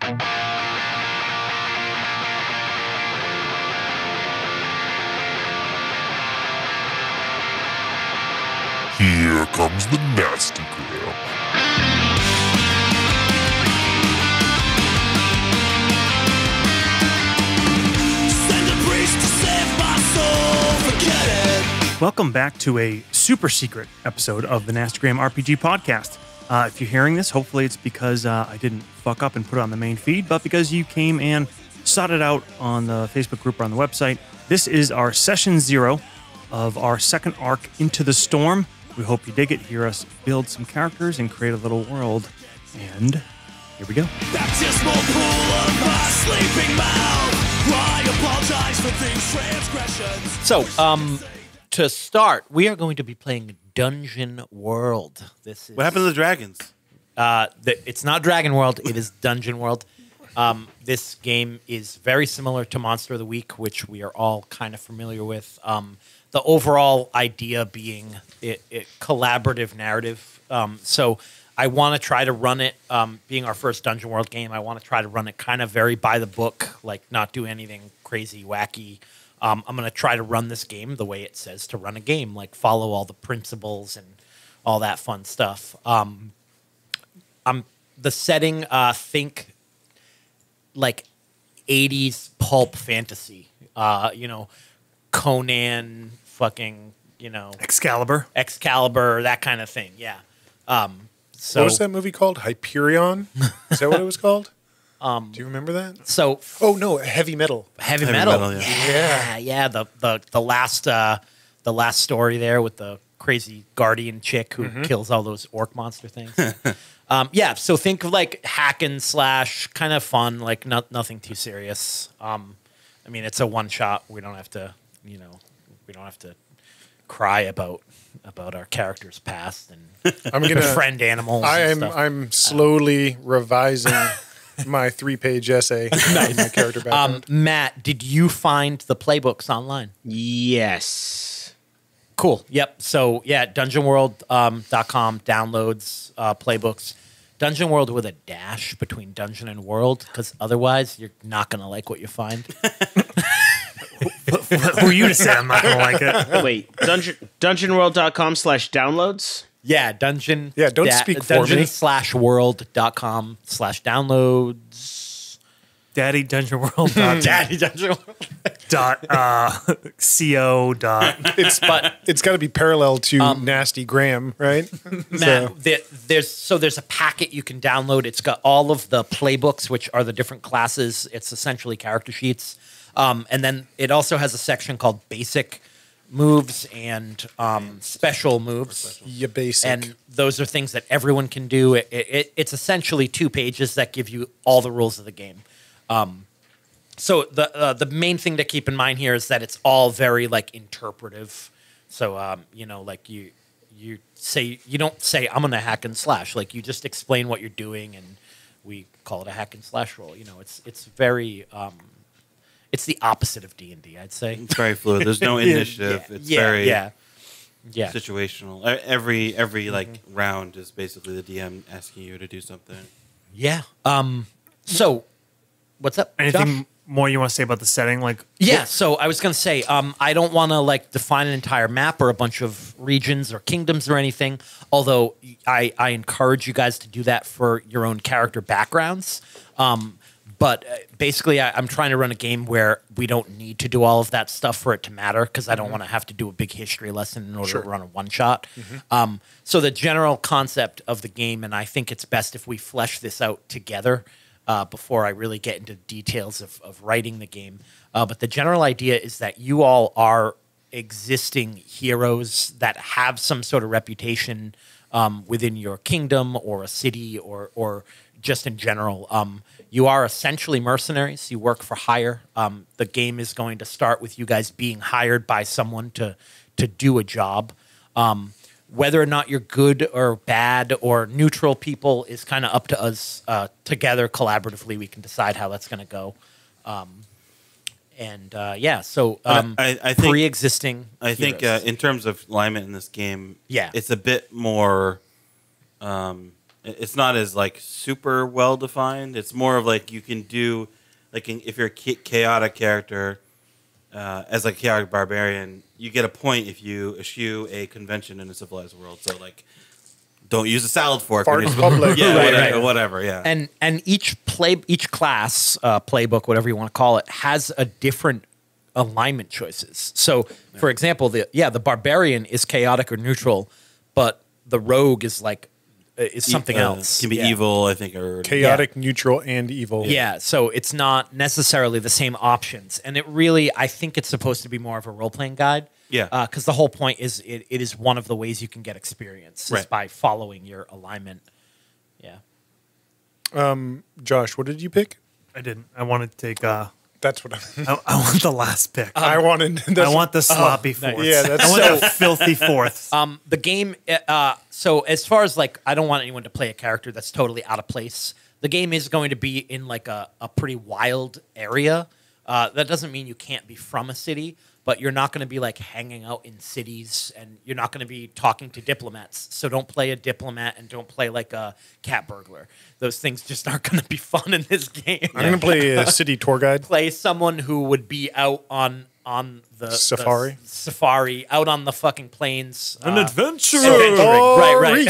Here comes the Nasty Gram. Welcome back to a super secret episode of the Nastagram RPG podcast. If you're hearing this, hopefully it's because I didn't fuck up and put it on the main feed, but because you came and sought it out on the Facebook group or on the website. This is our session 0 of our second arc, Into the Storm. We hope you dig it. Hear us build some characters and create a little world. And here we go. Baptismal pool of my sleeping mouth. I apologize for these transgressions. So, to start, we are going to be playing Dungeon World. This is What happened to the dragons? it's not Dragon World, it is Dungeon World. This game is very similar to Monster of the Week, which we are all kind of familiar with. The overall idea being it collaborative narrative. So I want to try to run it, being our first Dungeon World game, I want to try to run it kind of very by the book, like not do anything crazy, wacky. I'm going to try to run this game the way it says to run a game, like follow all the principles and all that fun stuff. The setting, think like 80s pulp fantasy, Conan, fucking, Excalibur. That kind of thing. Yeah. So What was that movie called? Hyperion? Is that what it was called? Do you remember that? So Oh no, Heavy Metal. heavy metal. Yeah. Yeah. The last story there with the crazy guardian chick who kills all those orc monster things. So think of like hack and slash, kind of fun, like nothing too serious. It's a one shot. We don't have to, cry about our characters' past and I'm gonna befriend animals. and stuff. I'm slowly revising my 3-page essay in my character background. Matt, did you find the playbooks online? Yes. Cool. Yep. So yeah, dungeonworld.com downloads playbooks. Dungeon World with a dash between dungeon and world, because otherwise you're not going to like what you find. Who are you to say I'm not going to like it? Wait, dungeonworld.com/downloads? Yeah, dungeon. Yeah, don't speak for me. Dungeon/world.com/downloads. Daddy Dungeon World. Daddy Dungeon World. dot co dot. It's got to be parallel to Nasty Graham, right? Matt, there's a packet you can download. It's got all of the playbooks, which are the different classes. It's essentially character sheets. And then it also has a section called basic moves and special moves. You basic. And those are things that everyone can do. It's essentially 2 pages that give you all the rules of the game. So the main thing to keep in mind here is that it's all very like interpretive. So like you don't say I'm gonna hack and slash. Like you just explain what you're doing, and we call it a hack and slash roll. It's very it's the opposite of D&D, I'd say. It's very fluid. There's no initiative. It's very situational. Every round is basically the DM asking you to do something. Yeah. So what's up? Anything Josh? more you want to say about the setting? Like, Yeah, so I was going to say, I don't want to like define an entire map or a bunch of regions or kingdoms or anything, although I encourage you guys to do that for your own character backgrounds. But basically, I'm trying to run a game where we don't need to do all of that stuff for it to matter, because I don't want to have to do a big history lesson in order to run a one-shot. So the general concept of the game, and I think it's best if we flesh this out together before I really get into details of writing the game. But the general idea is that you all are existing heroes that have some sort of reputation within your kingdom or a city or just in general. You are essentially mercenaries. You work for hire. The game is going to start with you guys being hired by someone to do a job. Whether or not you're good or bad or neutral people is kind of up to us. Together, collaboratively, we can decide how that's going to go. So I think pre-existing I think heroes. in terms of alignment in this game, Yeah. it's a bit more it's not as like super well defined. It's more of like you can do like if you're a chaotic character as a chaotic barbarian, you get a point if you eschew a convention in a civilized world. So like, don't use a salad fork. Fart in public. Yeah, whatever. Yeah. And each class playbook, whatever you want to call it, has a different alignment choices. So, for example, the barbarian is chaotic or neutral, but the rogue is like is something else. Can be evil, I think, or chaotic, neutral, and evil. Yeah, so it's not necessarily the same options, and it really, I think, it's supposed to be more of a role playing guide. Yeah, because the whole point is it is one of the ways you can get experience is by following your alignment. Yeah. Josh, what did you pick? I didn't. I wanted to take. That's what I want the last pick. I wanted. I want the sloppy fourths. Yeah, that's I want the filthy fourths. The game. So as far as like, I don't want anyone to play a character that's totally out of place. The game is going to be in like a pretty wild area. That doesn't mean you can't be from a city, but you're not going to be like hanging out in cities, and you're not going to be talking to diplomats. So don't play a diplomat and don't play like a cat burglar. Those things just aren't going to be fun in this game. I'm going to play a city tour guide. Play someone who would be out on the safari, out on the fucking plains. An adventurer. Right.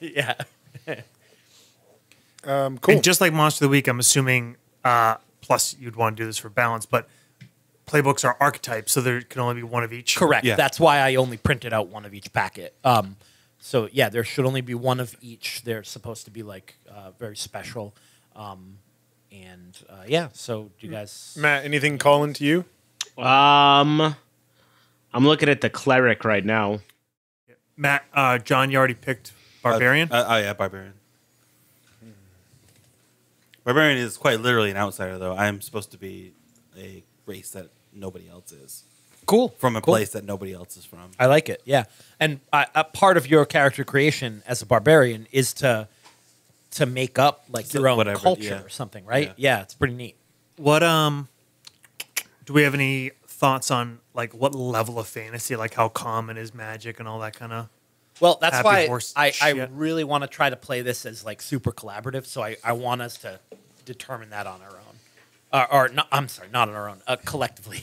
Yeah. Cool. And just like Monster of the Week, I'm assuming, plus you'd want to do this for balance, but playbooks are archetypes, so there can only be one of each. Correct. Yeah. That's why I only printed out one of each packet. So yeah, there should only be one of each. They're supposed to be like very special. So do you guys... Matt, anything calling to you? I'm looking at the cleric right now. Matt, John, you already picked Barbarian? Yeah, Barbarian. Barbarian is quite literally an outsider, though. I am supposed to be a race that nobody else is. Cool. From a place that nobody else is from. I like it, yeah. And a part of your character creation as a barbarian is to make up like your own culture or something, right? Yeah, it's pretty neat. What do we have any thoughts on like what level of fantasy, like how common is magic and all that kind of? Well, that's happy why horse I shit? really want to try to play this as like super collaborative. So I want us to determine that on our own, or not. I'm sorry, not on our own. Collectively.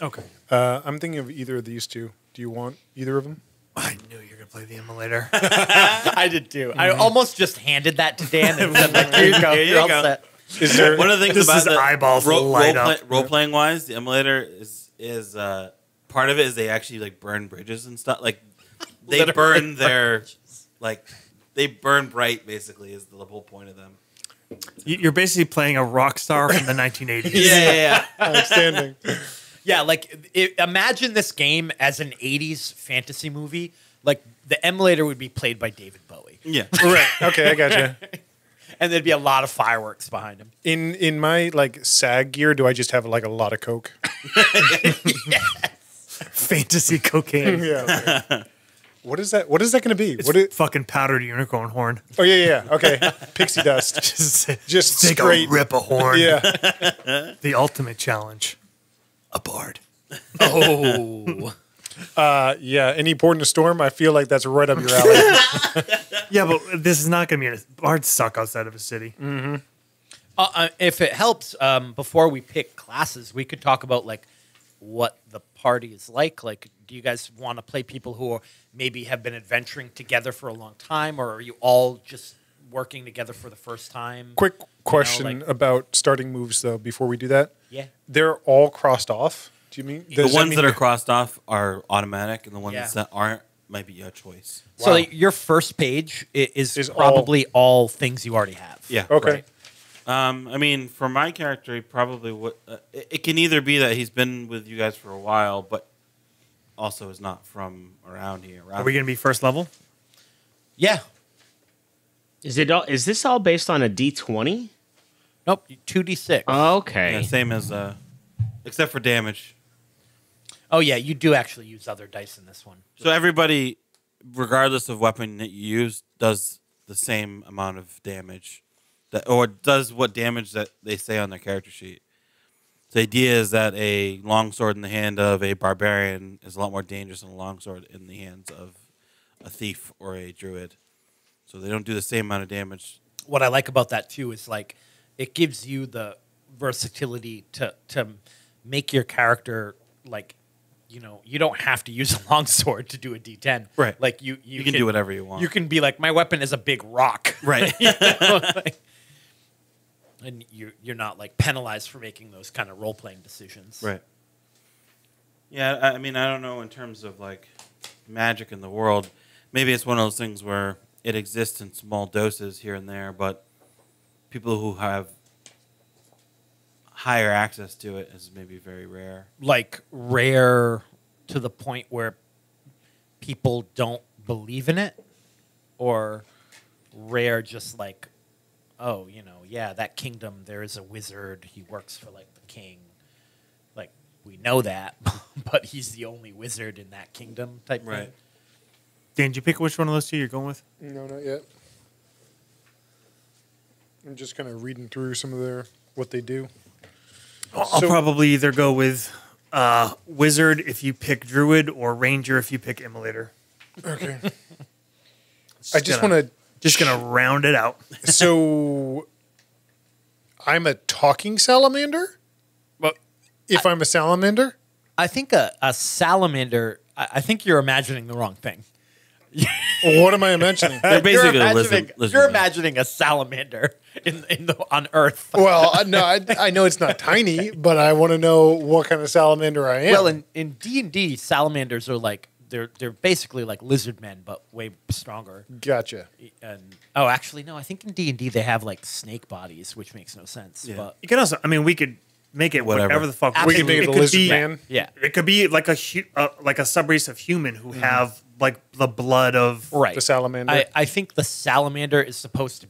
Okay. I'm thinking of either of these two. Do you want either of them? I knew you were gonna play the immolator. I did too. I almost just handed that to Dan and said, like, "Here you go. You're all set." Is there One of the things This about is the eyeballs light up. role playing wise, the emulator is part of it is they actually like burn bridges and stuff. Like they burn their like they burn bright. Basically, is the whole point of them. You're basically playing a rock star from the 1980s. Yeah. outstanding? Yeah, like imagine this game as an '80s fantasy movie. Like the emulator would be played by David Bowie. Yeah. Right. Okay, I gotcha. And there'd be a lot of fireworks behind him. In my like SAG gear, do I just have like a lot of coke? Fantasy cocaine. Yeah. Okay. What is that? What is that going to be? It's fucking powdered unicorn horn. Oh yeah. Okay. Pixie dust. Just take straight. rip a horn. Yeah. The ultimate challenge. A bard. Oh. Yeah. Any port in a storm? I feel like that's right up your alley. Yeah, but this is not going to be bards suck outside of a city. Mm-hmm. If it helps, before we pick classes, we could talk about like what the party is like. Like, do you guys want to play people who are, maybe have been adventuring together for a long time, or are you all just working together for the first time? Quick question about starting moves though. Before we do that, Yeah. they're all crossed off. Do you mean The ones that are crossed off are automatic, and the ones that aren't might be your choice. So like, your first page is probably all things you already have. Yeah. Okay. Right. I mean, for my character, he probably would. It can either be that he's been with you guys for a while, but also is not from around here. Are we going to be first level? Yeah. Is this all based on a D20? Nope. 2d6. Okay. Yeah, same as except for damage. Oh yeah, you do actually use other dice in this one. So everybody, regardless of weapon that you use, does the same amount of damage, or does what damage that they say on their character sheet. The idea is that a longsword in the hand of a barbarian is a lot more dangerous than a longsword in the hands of a thief or a druid. so they don't do the same amount of damage. What I like about that too is like it gives you the versatility to make your character like, you know, you don't have to use a longsword to do a D10. Right. Like you can do whatever you want. You can be like, my weapon is a big rock. Right. You know, like- and you're not like penalized for making those kind of role playing decisions. Right. Yeah, I mean, I don't know in terms of like magic in the world. Maybe it's one of those things where it exists in small doses here and there, but people who have higher access to it is maybe very rare. Like rare to the point where people don't believe in it, or rare just like, oh, you know, yeah, that kingdom, there is a wizard. He works for like the king. Like we know that, but he's the only wizard in that kingdom type thing. Right. Dan, did you pick which one of those two you're going with? No, not yet. I'm just kind of reading through some of what they do. I'll probably either go with Wizard if you pick Druid, or Ranger if you pick Immolator. Okay. I just want to. Just gonna round it out. So, I'm a talking salamander. Well, If I'm a salamander, I think a salamander. I think you're imagining the wrong thing. what am I mentioning? They're basically you're a imagining, lizard you're man. imagining a salamander on Earth. Well, no, I know it's not tiny, but I want to know what kind of salamander I am. Well, in D&D, salamanders are like they're basically like lizard men, but way stronger. Gotcha. And actually, no, I think in D&D they have like snake bodies, which makes no sense. Yeah. But You can also, I mean, we could make it Whatever. whatever the fuck. We can make it a could lizard be, man. yeah, It could be like a subrace of human who have like the blood of right. The salamander. I think the salamander is supposed to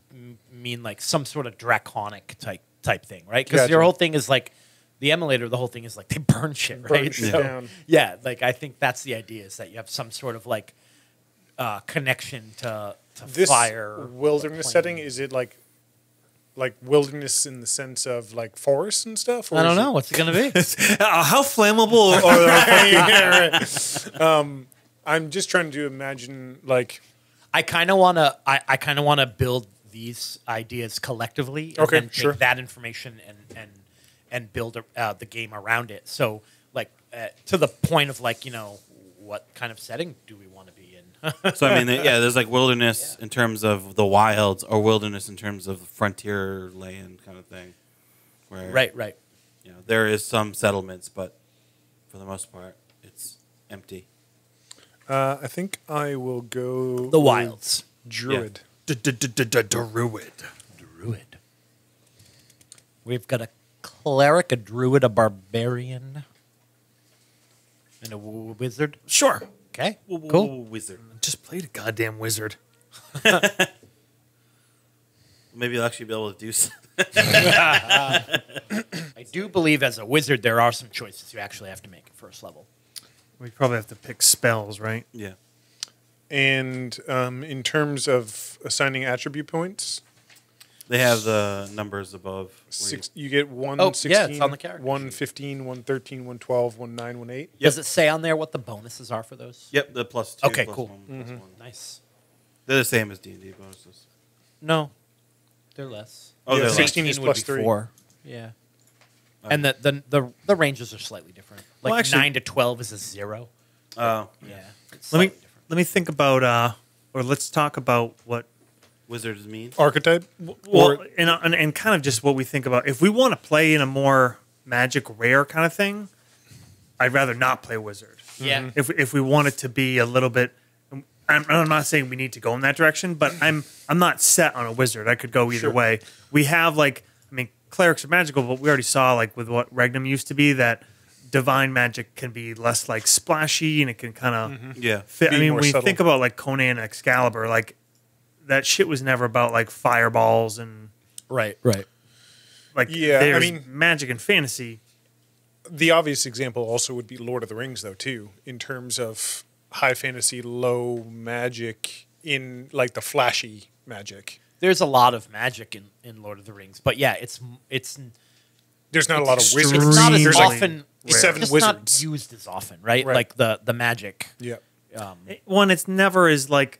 mean like some sort of draconic type thing, right? Because Gotcha. your whole thing is like the Immolator. The whole thing is like they burn shit, Burn right? shit So, down. yeah, like I think that's the idea is that you have some sort of like connection to This fire. wilderness plane. setting, is it like wilderness in the sense of like forests and stuff? Or I don't is know what's it gonna be. how flammable or I'm just trying to imagine like I kind of wanna build these ideas collectively, and Okay, then take sure. that information and build the game around it. So like to the point of like, you know, what kind of setting do we want to be in? So I mean, there's like wilderness in terms of the wilds, or wilderness in terms of frontier land kind of thing. Where, right. You know, there is some settlements, but for the most part, it's empty. I think I will go The with wilds. druid. Druid. Druid. We've got a cleric, a druid, a barbarian, and a wizard. Sure. Okay, Ooh, cool. wizard. Just played a goddamn wizard. Maybe you'll actually be able to do something. I do believe as a wizard there are some choices you actually have to make at first level. We probably have to pick spells, right? Yeah. And in terms of assigning attribute points, They have the numbers above. where you get 1 Oh, yeah, 16, it's on the character 1 15, 1 13, 1 12, 1 9, 1 8. Does it say on there what the bonuses are for those? Yep, the +2. Okay, plus cool. 1, plus 1. Nice. They're the same as D&D bonuses. No, they're less. Oh, Yeah, they're 16 like, is would plus be 3. 4. Yeah. And the ranges are slightly different. Like Well, actually- 9 to 12 is a 0. oh, Yeah. It's Let me slightly different. let me think about or let's talk about what wizards mean. Archetype? well and kind of just what we think about. If we want to play in a more magic rare kind of thing, I'd rather not play wizard. Yeah. If we want it to be a little bit, I'm not saying we need to go in that direction, but I'm not set on a wizard. I could go either Sure. way. We have clerics are magical, but we already saw like with what Regnum used to be that divine magic can be less like splashy and it can kind of Yeah. fit. Be I mean, more when you subtle. think about like Conan and Excalibur, like that shit was never about like fireballs and Right. like Yeah, I there's mean- magic and fantasy. The obvious example also would be Lord of the Rings, though, too, in terms of high fantasy, low magic in like the flashy magic. There's a lot of magic in Lord of the Rings, but yeah, it's There's not a lot of wizards. it's not as There's like often. It's 7 just wizards. not used as often, right? Right. Like the magic. Yeah. One, it's never as like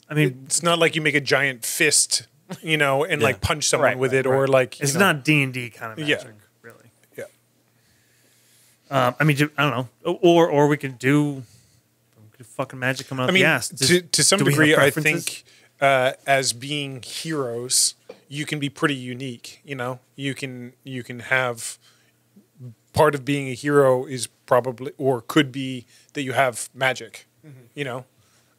I mean, It's not like you make a giant fist, and like punch someone Right, with right, it, or like it's not D&D kind of Yeah. magic, really. Yeah. I mean, I don't know. Or we could do fucking magic coming out I mean, the ass. to some do we have degree, I preferences? think as being heroes, you can be pretty unique. You can have part of being a hero is probably or could be that you have magic.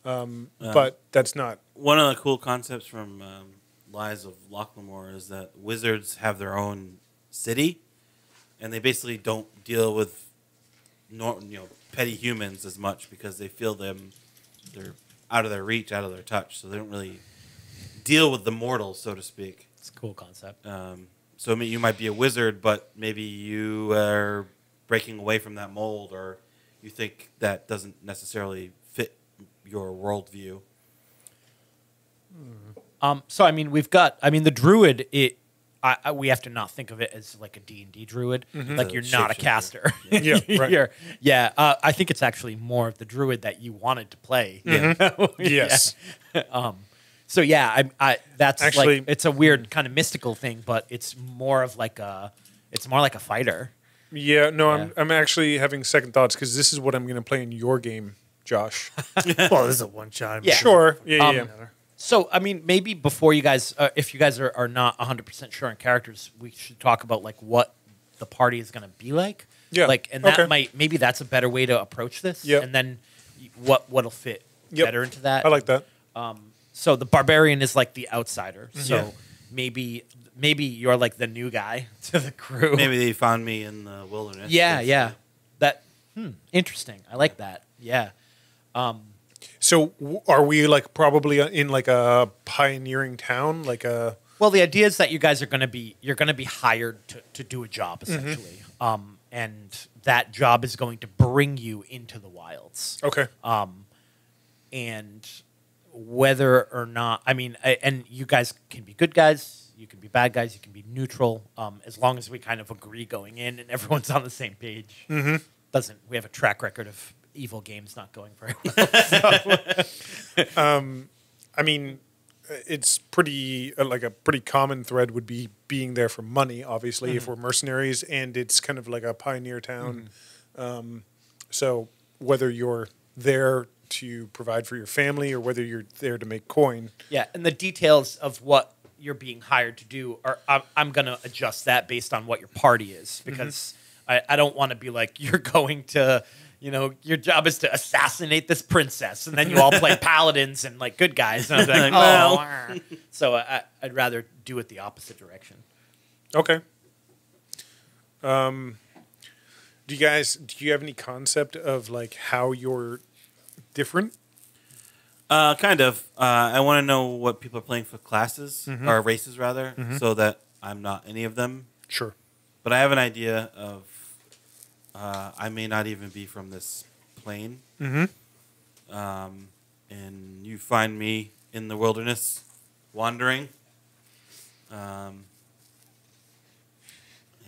But that's not. One of the cool concepts from Lies of Lochlamore is that wizards have their own city, and they basically don't deal with petty humans as much because they feel they're out of their reach, out of their touch, so they don't really deal with the mortals, so to speak. It's a cool concept. So I mean, you might be a wizard, but maybe you are breaking away from that mold, or you think that doesn't necessarily fit your worldview. So I mean, the druid. We have to not think of it as like a D&D druid. Like A you're not a shapeshifter. caster. Yeah, right. I think it's actually more of the druid that you wanted to play. Yes. So yeah, I that's Actually- like it's a weird kind of mystical thing, but it's more like a fighter. Yeah. No, Yeah. I'm actually having second thoughts because this is what I'm going to play in your game, Josh. Well, this is a one shot. Yeah. Sure. Yeah. So, I mean, maybe before you guys, if you guys are not 100% sure on characters, we should talk about like what the party is going to be like. Yeah, Like, and that okay. maybe that's a better way to approach this. Yep. And then what'll fit Yep. better into that. I like that. So the barbarian is like the outsider. Mm-hmm. So maybe you're like the new guy to the crew. Maybe they found me in the wilderness. Yeah. That, interesting. I like that. Yeah. So are we like probably in like a pioneering town, like a? Well, the idea is that you guys are going to be hired to do a job Mm-hmm. essentially, and that job is going to bring you into the wilds. Okay. And whether or not, I mean, and you guys can be good guys, you can be bad guys, you can be neutral, as long as we kind of agree going in and everyone's on the same page. Mm-hmm. We have a track record of evil games not going very well. I mean, it's pretty like a pretty common thread would be being there for money. Obviously, if we're mercenaries, and it's kind of like a pioneer town. So whether you're there to provide for your family or whether you're there to make coin, Yeah, and the details of what you're being hired to do are I'm going to adjust that based on what your party is because I don't want to be like you're going to, your job is to assassinate this princess and then you all play paladins and like good guys and I was like, oh, so I'd rather do it the opposite direction. okay. Do you have any concept of like how you're different? Kind of. I want to know what people are playing for classes or races rather, so that I'm not any of them. Sure. But I have an idea of I may not even be from this plane. And you find me in the wilderness, wandering.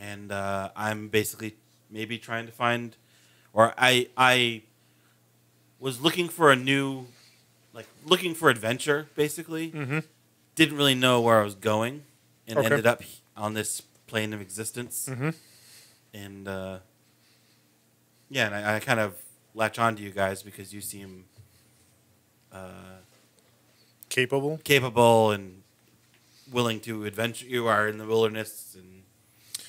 And I'm basically maybe trying to find, or I was looking for looking for adventure, basically. Didn't really know where I was going, and Okay. ended up on this plane of existence. And and I kind of latch on to you guys because you seem Capable. capable and willing to adventure. You are in the wilderness, and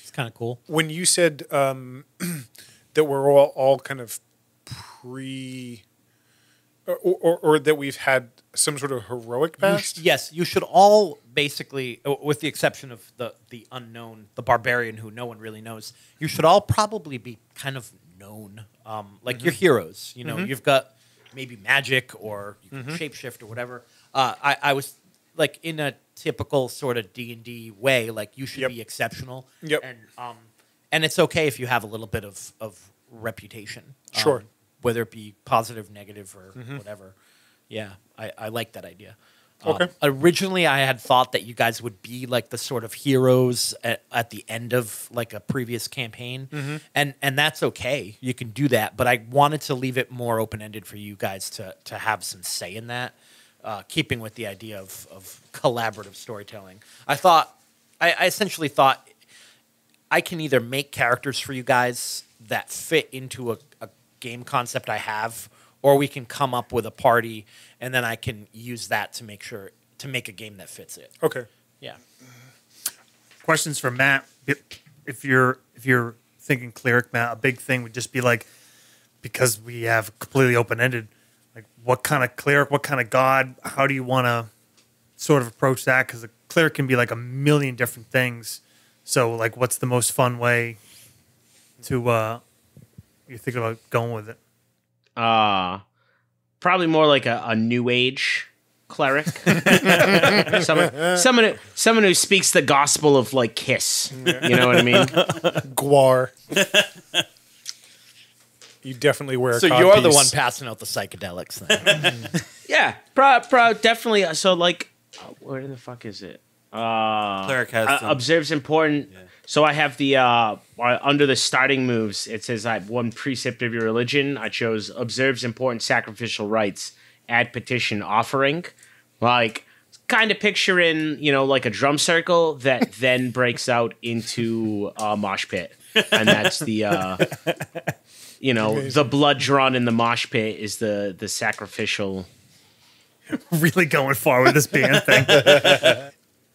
It's kind of cool. When you said that we're all kind of or that we've had some sort of heroic past. Yes, you should all basically, with the exception of the unknown, the barbarian who no one really knows, you should all probably be kind of known. Like you're heroes. You've got maybe magic or you can shapeshift or whatever. I was like in a typical sort of D&D way, like you should Yep. be exceptional. Yep. And it's okay if you have a little bit of reputation. Sure. Whether it be positive, negative, or whatever. Yeah, I like that idea. Okay. Originally, I had thought that you guys would be like the sort of heroes at the end of like a previous campaign, and that's okay. You can do that, but I wanted to leave it more open ended for you guys to have some say in that. keeping with the idea of collaborative storytelling. I essentially thought I can either make characters for you guys that fit into a game concept I have, or we can come up with a party, and then I can use that to make a game that fits it. Okay. Yeah. Questions for Matt. If you're thinking cleric, Matt, a big thing would just be like, because we have completely open ended, like what kind of cleric, what kind of god, how do you want to sort of approach that? Because a cleric can be like a million different things. So like, what's the most fun way to you're thinking about going with it? Probably more like a new age cleric. someone who speaks the gospel of like Kiss. You know what I mean? Guar. You definitely wear a So codpiece. you're the one passing out the psychedelics then. Yeah, definitely. So like, where the fuck is it? Cleric has some- Observes important. So I have the under the starting moves. It says I have one precept of your religion. I chose observes important sacrificial rites. Add petition offering. Like kind of picturing, like a drum circle that then breaks out into a mosh pit, and that's the the blood drawn in the mosh pit is the sacrificial. Really going far with this band thing.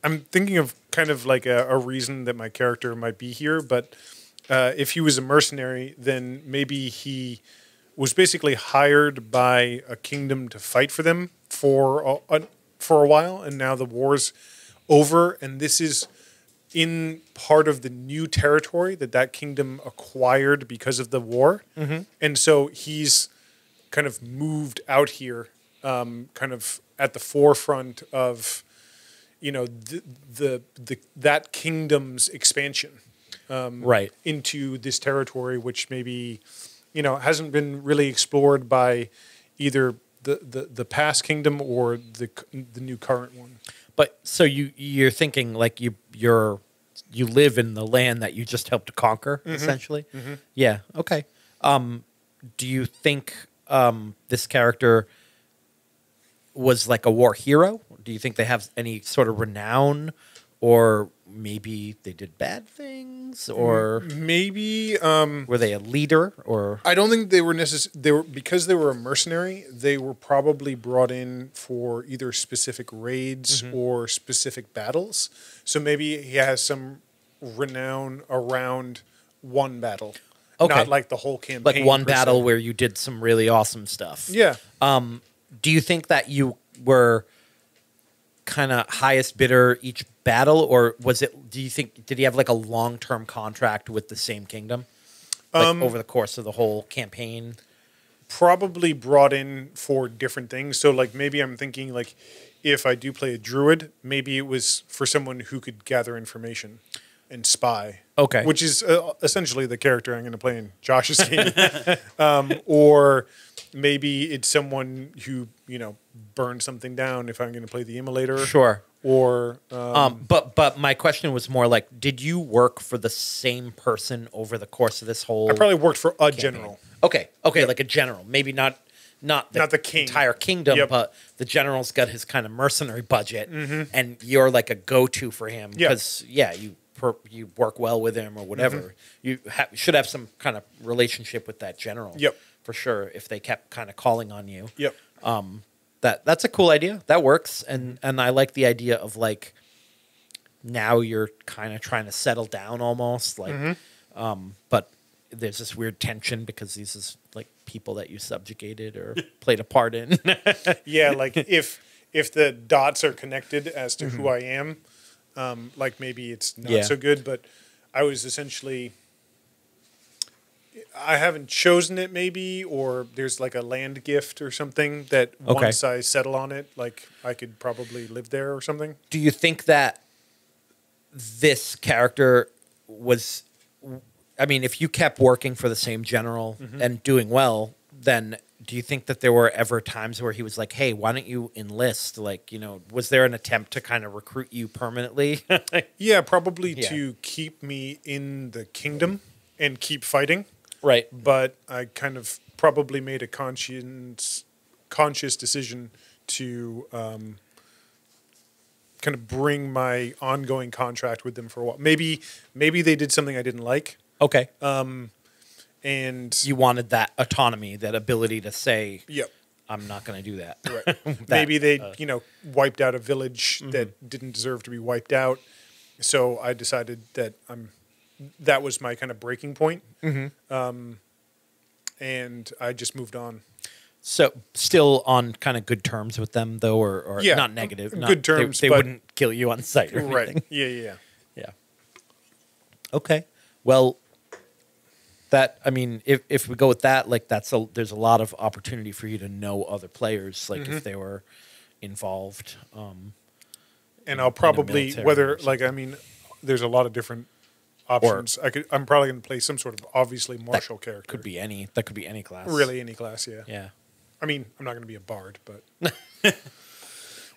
I'm thinking of kind of like a reason that my character might be here, but if he was a mercenary, then maybe he was basically hired by a kingdom to fight for them for a while, and now the war's over, and this is in part of the new territory that kingdom acquired because of the war, and so he's kind of moved out here, kind of at the forefront of that kingdom's expansion Right. into this territory, which maybe hasn't been really explored by either the past kingdom or the new current one. But so you're thinking like you live in the land that you just helped to conquer, essentially. Yeah. Okay. Do you think this character was like a war hero? Do you think they have any sort of renown, or maybe they did bad things, or Maybe were they a leader, or I don't think they were because they were a mercenary. They were probably brought in for either specific raids or specific battles. So maybe he has some renown around one battle, Okay. not like the whole campaign. like one per se. battle where you did some really awesome stuff? Yeah. Do you think that you were kind of highest bidder each battle, or was it? Do you think did he have like a long-term contract with the same kingdom, like over the course of the whole campaign? Probably brought in for different things. So like maybe I'm thinking like if I do play a druid, maybe it was for someone who could gather information and spy. Okay. Which is essentially the character I'm going to play in Josh's game. Or maybe it's someone who, burned something down if I'm going to play the immolator. Sure. Or But my question was more like, did you work for the same person over the course of this whole? I probably worked for a general. Okay, like a general, maybe not the king. entire kingdom, Yep. but the general's got his kind of mercenary budget, and you're like a go-to for him Yeah. because you work well with him or whatever. You should have some kind of relationship with that general. Yep. For sure. If they kept kind of calling on you. Yep. That's a cool idea. That works, and I like the idea of like now you're kind of trying to settle down almost like, but there's this weird tension because these is like people that you subjugated or played a part in. Yeah, like if the dots are connected as to who I am, like maybe it's not Yeah. so good. But I was essentially, I haven't chosen it maybe, or there's like a land gift or something that Okay. once I settle on it, like I could probably live there or something. Do you think that this character was? I mean, if you kept working for the same general and doing well, then do you think that there were ever times where he was like, "Hey, why don't you enlist?" Like, was there an attempt to kind of recruit you permanently? Yeah, probably Yeah. to keep me in the kingdom and keep fighting. Right. But I kind of probably made a conscious decision to kind of bring my ongoing contract with them for a while. Maybe they did something I didn't like, Okay. and You wanted that autonomy, that ability to say, yep. I'm not going to do that. Maybe they, wiped out a village that didn't deserve to be wiped out. So I decided that that was my kind of breaking point. And I just moved on. So still on kind of good terms with them, though, or Yeah, not negative. good terms, They but- wouldn't kill you on sight or anything. Right. Yeah. Yeah. Okay. Well, I mean, if we go with that, like there's a lot of opportunity for you to know other players, like if they were involved. And I'll probably, military or there's a lot of different options. I'm probably going to play some sort of obviously martial character. Could be any. That could be any class. Really any class, yeah. Yeah. I mean, I'm not going to be a bard, but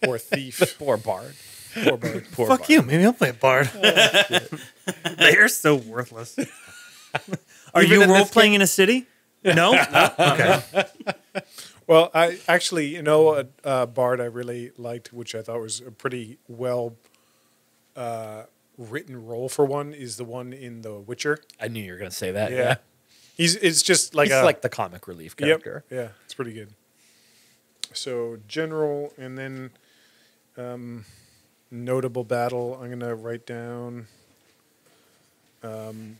or a thief. Poor bard. Poor bard. Poor Fuck bard. you. Maybe I'll play a bard. They are so worthless. Are Even you in this role playing in a city? No. Okay. Well, I actually, a bard I really liked, which I thought was a pretty well written role for one, is the one in The Witcher. I knew you were going to say that. Yeah. Yeah. It's just like He's like the comic relief yep, character. yeah, it's pretty good. So general, and then notable battle. I'm gonna write down, and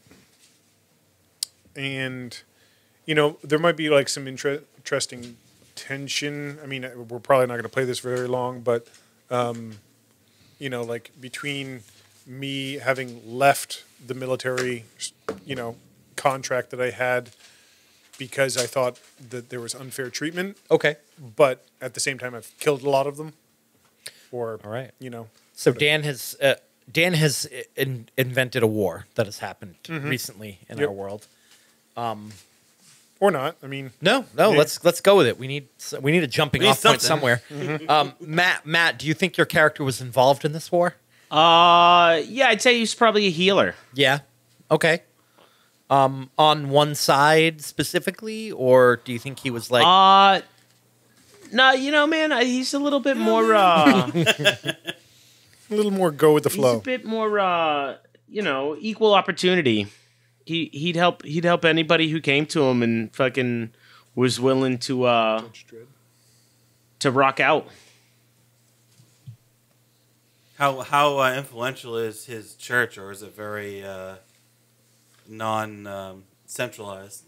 there might be like some interesting tension. I mean, we're probably not gonna play this very long, but like between me having left the military, contract that I had because I thought that there was unfair treatment, Okay. but at the same time I've killed a lot of them. Or All right. you know, So Dan has invented a war that has happened recently in Yep. our world. or not. I mean, No, Yeah. let's go with it. We need a jumping need off point something. somewhere. Matt, do you think your character was involved in this war? Yeah, I'd say he's probably a healer. Yeah. Okay. On one side specifically, or do you think he was like? No, man, he's a little bit more. a little more go with the He's flow. a bit more. Equal opportunity. He'd help anybody who came to him and fucking was willing to rock out. How influential is his church, or is it very decentralized?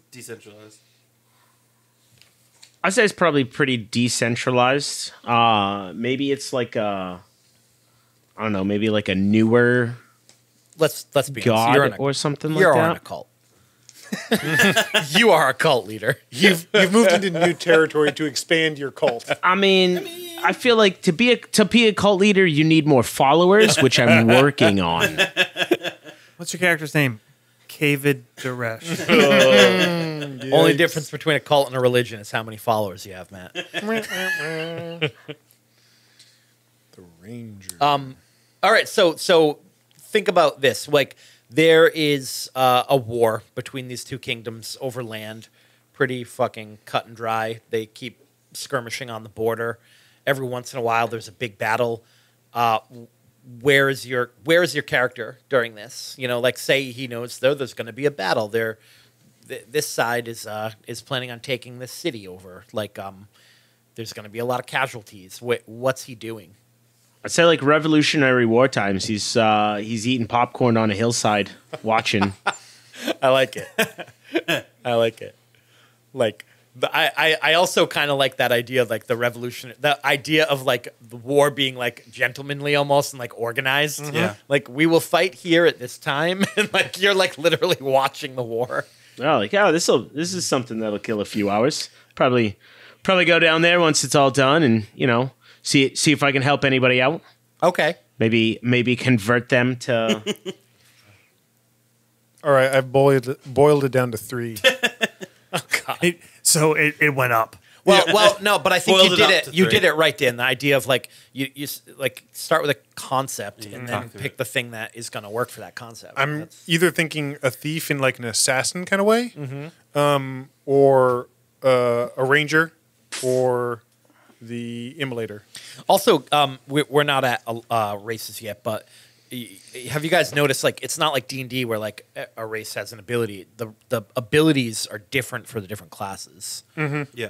I'd say it's probably pretty decentralized. Maybe it's like I don't know, maybe like a newer Let's be honest. god You're in a, or something you're like on a that. cult. You are a cult leader. You've moved into new territory to expand your cult. I mean, I feel like to be a cult leader, you need more followers, which I'm working on. What's your character's name? Kavid Daresh. Only difference between a cult and a religion is how many followers you have, Matt. The Ranger. All right, so think about this. Like, there is a war between these two kingdoms over land. Pretty fucking cut and dry. They keep skirmishing on the border. Every once in a while, there's a big battle. Where is your character during this? Like, say he knows there's going to be a battle. This side is planning on taking this city over. Like, there's going to be a lot of casualties. What's he doing? I'd say like Revolutionary War times. He's eating popcorn on a hillside, watching. I like it. I like it. Like, I also kind of like that idea of like the revolution, the idea of like the war being like gentlemanly almost and like organized. Yeah. Like, we will fight here at this time, and like you're like literally watching the war. This is something that'll kill a few hours. Probably go down there once it's all done, and see if I can help anybody out. Okay. Maybe convert them to. All right, I've boiled it down to 3. So it went up. Well, no, but I think Boiled you it did up it. to You 3. did it right, Dan. The idea of like you like start with a concept and then talk through pick it. the thing that is going to work for that concept. I'm That's- either thinking a thief in like an assassin kind of way, or a ranger, or the immolator. Also, we're not at races yet, but have you guys noticed, like, it's not like D&D where, like, a race has an ability. The abilities are different for the different classes. Yeah.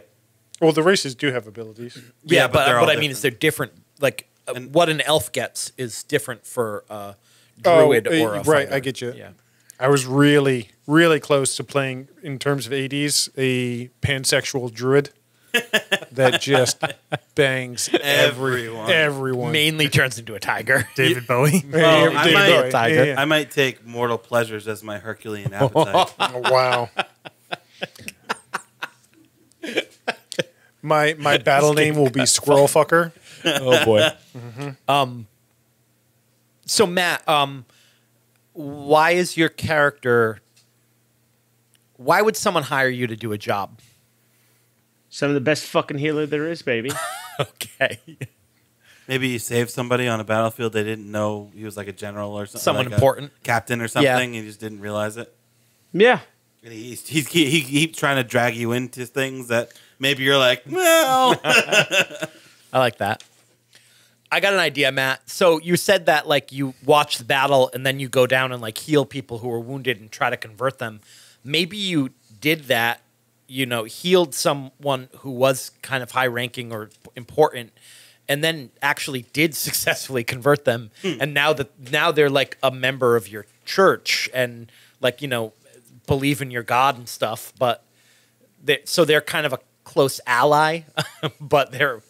Well, the races do have abilities. Yeah, but but they're all what I mean is they're different. different. Like, And- what an elf gets is different for a druid or a right, fighter. I get you. Yeah. I was really, really close to playing, in terms of 80s, a pansexual druid that just bangs Everyone. everyone. Mainly turns into a tiger. David Bowie. Well, I David might- Bowie. Tiger. I might take mortal pleasures as my Herculean appetite. Oh, wow. My battle name will be Squirrel Fucker. Oh boy. So Matt, why is your character? Why would someone hire you to do a job? Some of the best fucking healer there is, baby. Okay. Maybe you saved somebody on a battlefield they didn't know he was like a general or something. Someone like a important. captain or something, and you just didn't realize it. Yeah. And he keeps trying to drag you into things that maybe you're like, well, I like that. I got an idea, Matt. So you said that like you watch the battle and then you go down and like heal people who are wounded and try to convert them. Maybe you did that, you know, healed someone who was kind of high ranking or important, and then actually did successfully convert them. And now they're like a member of your church and like, you know, believe in your God and stuff. But they're kind of a close ally, but they're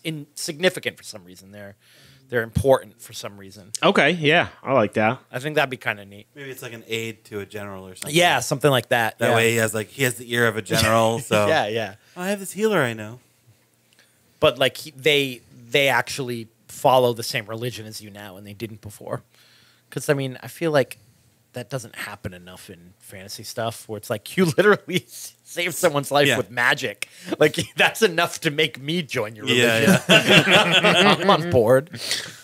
insignificant for some reason. They're important for some reason. Okay, yeah, I like that. I think that'd be kind of neat. maybe it's like an aide to a general or something. Yeah, something like that. That yeah. way he has the ear of a general. So Yeah. Oh, I have this healer I know. But like they actually follow the same religion as you now, and they didn't before. Because I mean, I feel like that doesn't happen enough in fantasy stuff, where it's like you literally save someone's life Yeah. with magic. Like that's enough to make me join your religion. Yeah, I'm on board.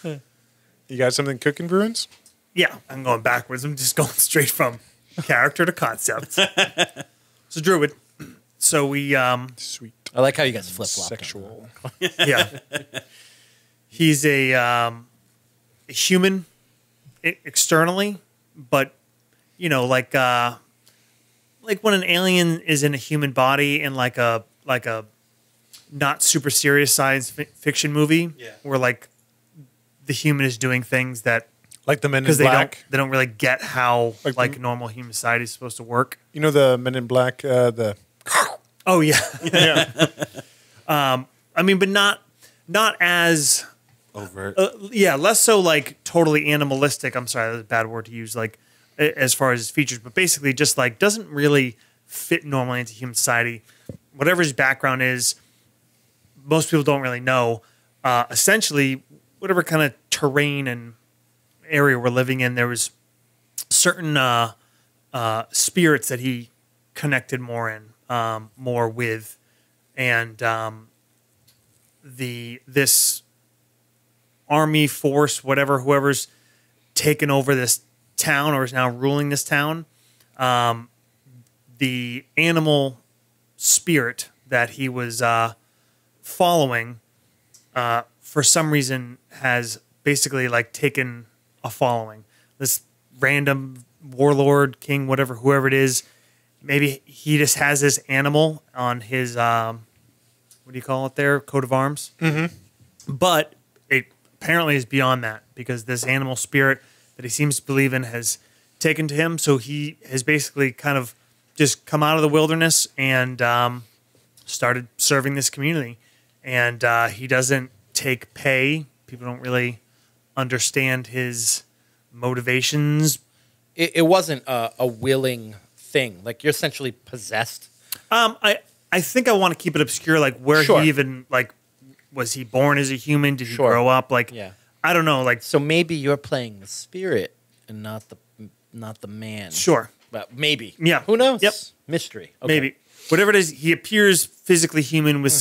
You got something cooking, Bruins? Yeah, I'm going backwards. I'm just going straight from character to concept. So Druid. So we Sweet. I like how you guys flip flop. Sexual. yeah. He's a human externally, but you know, like when an alien is in a human body in like a not super serious science fiction movie, Yeah. where like the human is doing things that Like the Men in because Black. they don't really get how Like like the- normal human society is supposed to work. You know the Men in Black, the Oh yeah, yeah. I mean, but not as Overt. yeah, less so like totally animalistic. I'm sorry, that's a bad word to use. Like as far as his features, but basically just like doesn't really fit normally into human society. Whatever his background is, most people don't really know. Essentially, whatever kind of terrain and area we're living in, there was certain spirits that he connected more with, and this army force, whoever's taken over this town or is now ruling this town, the animal spirit that he was following, for some reason, has basically like taken a following. This random warlord, king, whoever it is, maybe he just has this animal on his what do you call it there? Coat of arms. Mm-hmm. But it apparently is beyond that, because this animal spirit that he seems to believe in has taken to him. So he has basically kind of just come out of the wilderness and started serving this community. And he doesn't take pay. People don't really understand his motivations. It wasn't a willing thing. Like you're essentially possessed. I think I want to keep it obscure, like where Sure. he even like was he born as a human? Did he Sure. grow up? Like Yeah. I don't know. Like So maybe you're playing the spirit and not the man. sure, But maybe. Yeah. Who knows? Yep. Mystery. Okay. maybe whatever it is, he appears physically human with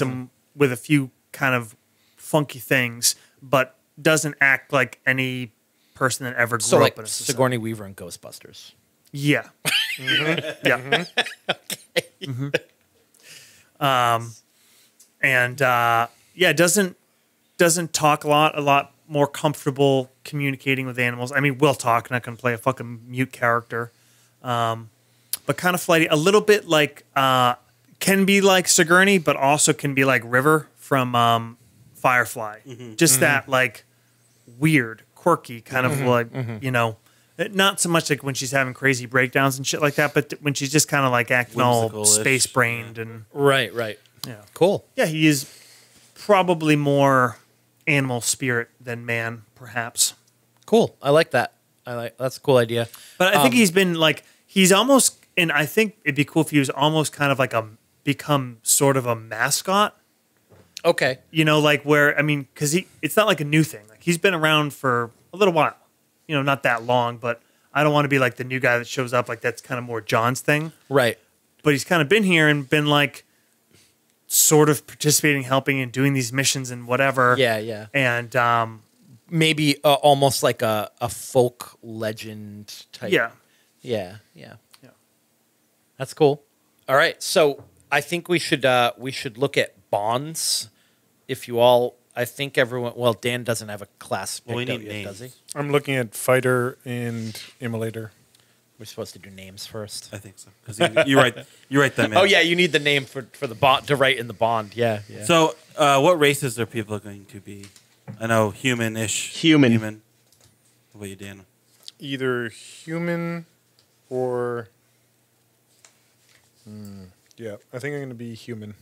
with a few kind of funky things, but doesn't act like any person that ever grew So up like in a society. Sigourney Weaver and Ghostbusters. Yeah. Yeah. And yeah, doesn't talk a lot more comfortable communicating with animals. I mean, will talk, not going to play a fucking mute character. But kind of flighty, a little bit like, can be like Sigourney, but also can be like River from Firefly. Just that like weird, quirky kind of like, you know, not so much like when she's having crazy breakdowns and shit like that, but when she's just kind of like acting all Whimsical-ish. space brained and Right. yeah. Cool. Yeah, he is probably more animal spirit than man, perhaps. Cool. I like that. That's a cool idea. But I think he's been like he's almost, and I think it'd be cool if he was almost kind of like become sort of a mascot. Okay. You know, like where I mean, because it's not like a new thing. Like he's been around for a little while. You know, not that long, but I don't want to be like the new guy that shows up. Like that's kind of more John's thing. Right. But he's kind of been here and been like sort of participating, helping, and doing these missions and whatever. Yeah. And Maybe almost like a folk legend type. yeah. Yeah. That's cool. All right. So I think we should look at bonds. If you all, I think everyone. Well, Dan doesn't have a class picked Well, we out need yet, names. does he? I'm looking at fighter and immolator. We're supposed to do names first. I think so. 'Cause you write them in. Oh yeah, you need the name for the bond to write in the bond. Yeah. So, what races are people going to be? I know human-ish. Human. What about you, Dan? Either human or. Yeah, I think I'm going to be human.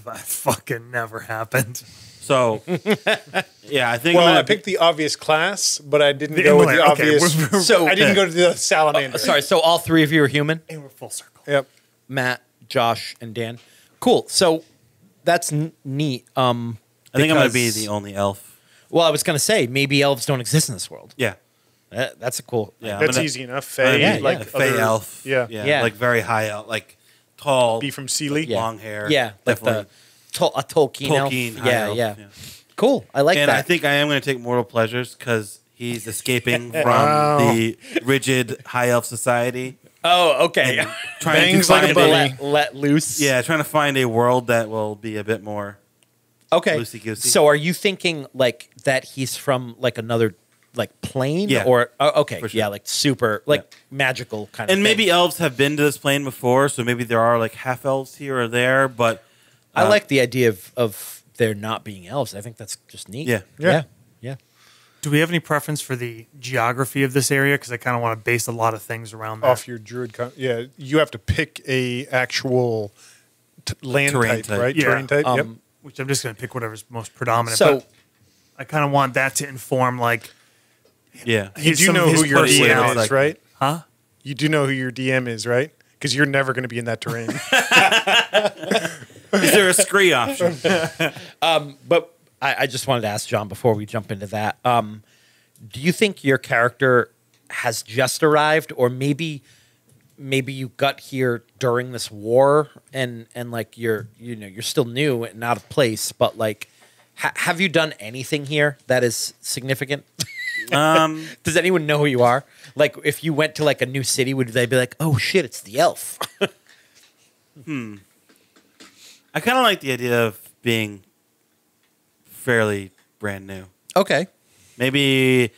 That fucking never happened. So, yeah, I think. Well, I'm I gonna picked the obvious class, but I didn't The go with the immolator, okay, obvious. So I didn't go to the salamander. sorry. So all three of you are human. And we're full circle. Yep. Matt, Josh, and Dan. Cool. So that's neat. I think I'm going to be because- the only elf. Well, I was going to say maybe elves don't exist in this world. Yeah. That's a cool. Yeah. I'm That's gonna- easy enough. I'm gonna Fae, be yeah, like a Fey other- elf. Yeah. Yeah. Like very high elf, like tall, Be from Sealy. Yeah. long hair. Yeah, like Definitely a Tolkien elf. Tolkien. high Yeah, elf, yeah. Cool. I like And that. I think I am going to take mortal pleasures because he's escaping from the rigid high elf society. Oh, okay. Trying Bangs to like a find bunny. let loose. Yeah, trying to find a world that will be a bit more. Okay. Loosey-goosey. So are you thinking like that he's from like another like plane? Yeah. Or okay. For sure. Yeah, like super like magical kind of And thing. maybe elves have been to this plane before, so maybe there are like half elves here or there. But I like the idea of there not being elves. I think that's just neat. Yeah. Yeah. Do we have any preference for the geography of this area? Because I kind of want to base a lot of things around that. Off your druid. Yeah, you have to pick a actual land Terrain type, type. right? Yeah. Terrain type. Yep. Which I'm just going to pick whatever's most predominant. So but I kind of want that to inform, like, yeah, You do some know of his who your DM personality. is, like- right? huh? You do know who your DM is, right? Because you're never going to be in that terrain. is there a scree option? but I just wanted to ask John before we jump into that. Do you think your character has just arrived, or maybe you got here during this war, and like you're still new and out of place, but like have you done anything here that is significant? Does anyone know who you are? Like, if you went to like a new city, would they be like, "Oh shit, it's the elf"? I kind of like the idea of being fairly brand new. Okay. Maybe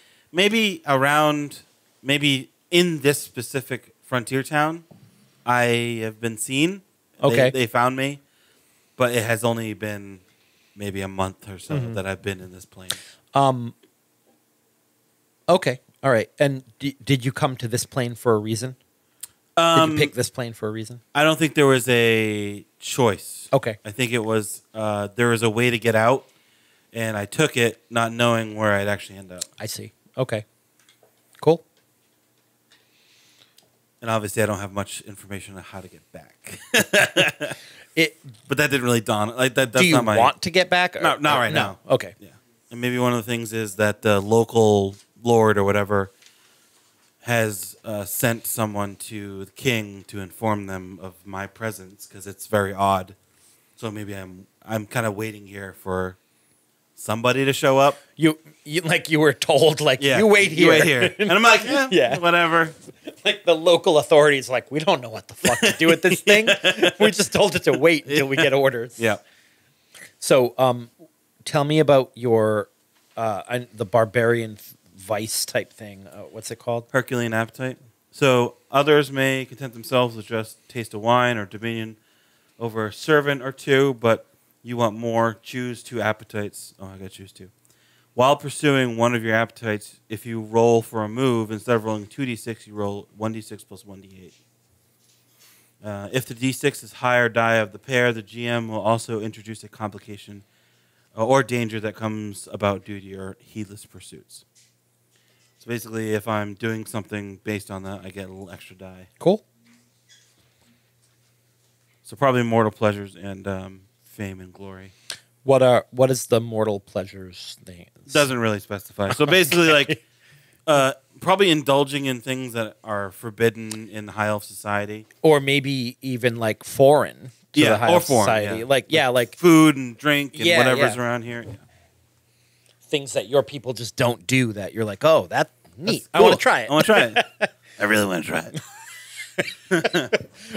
around, maybe in this specific frontier town, I have been seen. Okay. They found me, but it has only been maybe a month or so that I've been in this plane. Okay. All right. And did you come to this plane for a reason? Did you pick this plane for a reason? I don't think there was a choice. Okay. I think it was there was a way to get out, and I took it not knowing where I'd actually end up. I see. Okay. Cool. And obviously, I don't have much information on how to get back. It. But that didn't really dawn. Like that. That's Do you not my. want to get back? No, not right no. now. Okay. Yeah. And maybe one of the things is that the local lord or whatever has sent someone to the king to inform them of my presence because it's very odd. So maybe I'm kind of waiting here for somebody to show up. You like you were told like Yeah, you wait here. You wait here, and I'm like, Yeah. whatever. Like the local authorities like we don't know what the fuck to do with this thing. We just told it to wait until we get orders. Yeah. So tell me about your the barbarian vice type thing. What's it called? Herculean appetite. So others may content themselves with just taste of wine or dominion over a servant or two, but you want more. Choose 2 appetites. Oh, I got to choose 2. While pursuing one of your appetites, if you roll for a move, instead of rolling 2d6, you roll 1d6 plus 1d8. If the d6 is higher die of the pair, the GM will also introduce a complication or danger that comes about due to your heedless pursuits. So basically, if I'm doing something based on that, I get a little extra die. Cool. So probably mortal pleasures and fame and glory. What is the mortal pleasures thing? Doesn't really specify. So basically, like probably indulging in things that are forbidden in the high elf society. Or maybe even like foreign to Yeah, the high or elf foreign, society. yeah. Like Food and drink and Yeah, whatever's yeah. around here. Yeah. things that your people just don't do that you're like, oh, that's neat. I Cool. want to try it. I want to try it. I really want to try it.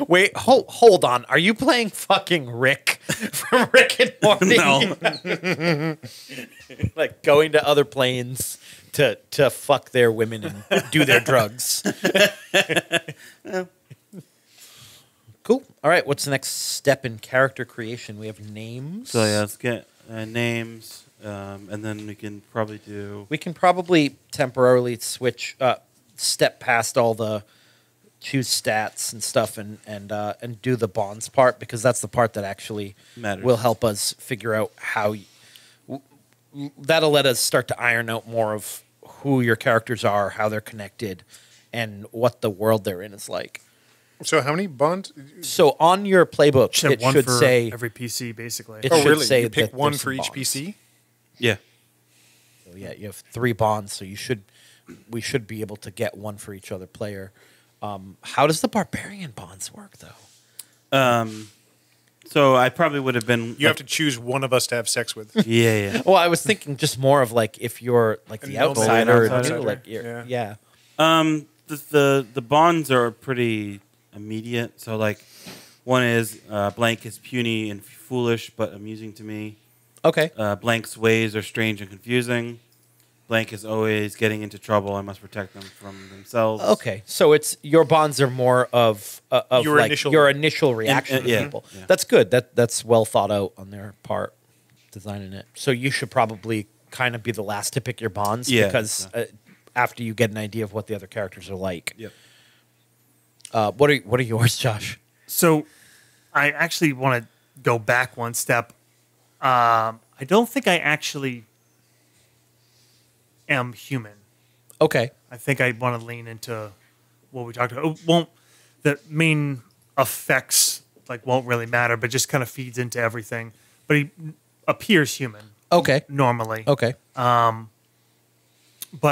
Wait, hold on. Are you playing fucking Rick from Rick and Morty? No. Like going to other planes to fuck their women and do their drugs. Cool. All right. What's the next step in character creation? We have names. So yeah, let's get names, and then we can probably do. We can probably temporarily switch, step past all the choose stats and stuff, and do the bonds part, because that's the part that actually Matters. will help us figure out how. That'll let us start to iron out more of who your characters are, how they're connected, and what the world they're in is like. So how many bonds? So on your playbook, Should have it one should for say every PC, basically. It Oh, should really? say You pick that one there's for some each bonds. PC? Yeah. So yeah, you have 3 bonds, so we should be able to get one for each other player. How does the barbarian bonds work, though? So I probably would have been. You have to choose one of us to have sex with. Yeah, yeah. Well, I was thinking just more of like if you're like the No man outsider, outsider. like you're, Yeah. The bonds are pretty immediate. So like, one is blank is puny and foolish but amusing to me. Okay. Blank's ways are strange and confusing. Blank is always getting into trouble. I must protect them from themselves. Okay. So it's your bonds are more of Your like initial- your initial reaction to yeah, people. yeah. That's good. That's well thought out on their part, designing it. So you should probably kind of be the last to pick your bonds, Yeah, because after you get an idea of what the other characters are like. Yep. What are yours, Josh? So I actually want to go back one step. I don't think I actually am human. Okay. I think I want to lean into what we talked about. The main effects won't really matter, but just kind of feeds into everything. But he appears human Okay. normally. Okay. But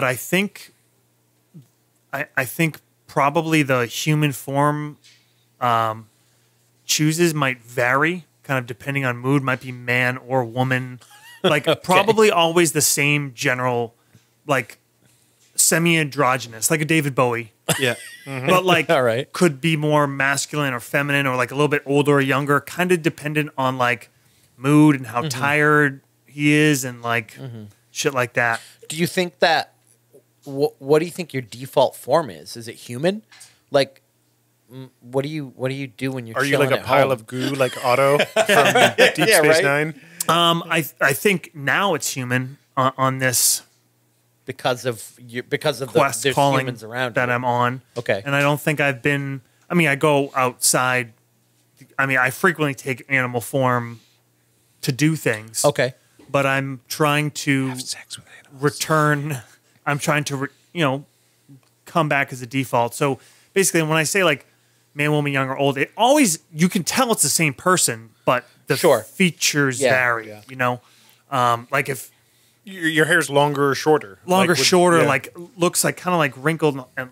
I think probably the human form chooses might vary, kind of depending on mood. Might be man or woman. Probably always the same general, semi-androgynous, like a David Bowie. Yeah. But All right. could be more masculine or feminine, or a little bit older or younger, kind of dependent on mood and how tired he is, and shit like that. Do you think that? What do you think your default form is? Is it human? What do you do when you're? Are you chilling like a at pile home? of goo like Otto from Deep Yeah, Space right? Nine? I think now it's human on this because of quest there's calling humans around that you. I'm on. Okay. And I don't think I've been. I mean, I go outside. I mean, I frequently take animal form to do things. Okay. But I'm trying to Sex with animals. return. I'm trying to, come back as a default. So basically, when I say man, woman, young, or old, it always, you can tell it's the same person, but the Sure. features Yeah, vary. yeah. If Your hair's longer or shorter? longer, Would- shorter, yeah. looks kind of wrinkled, and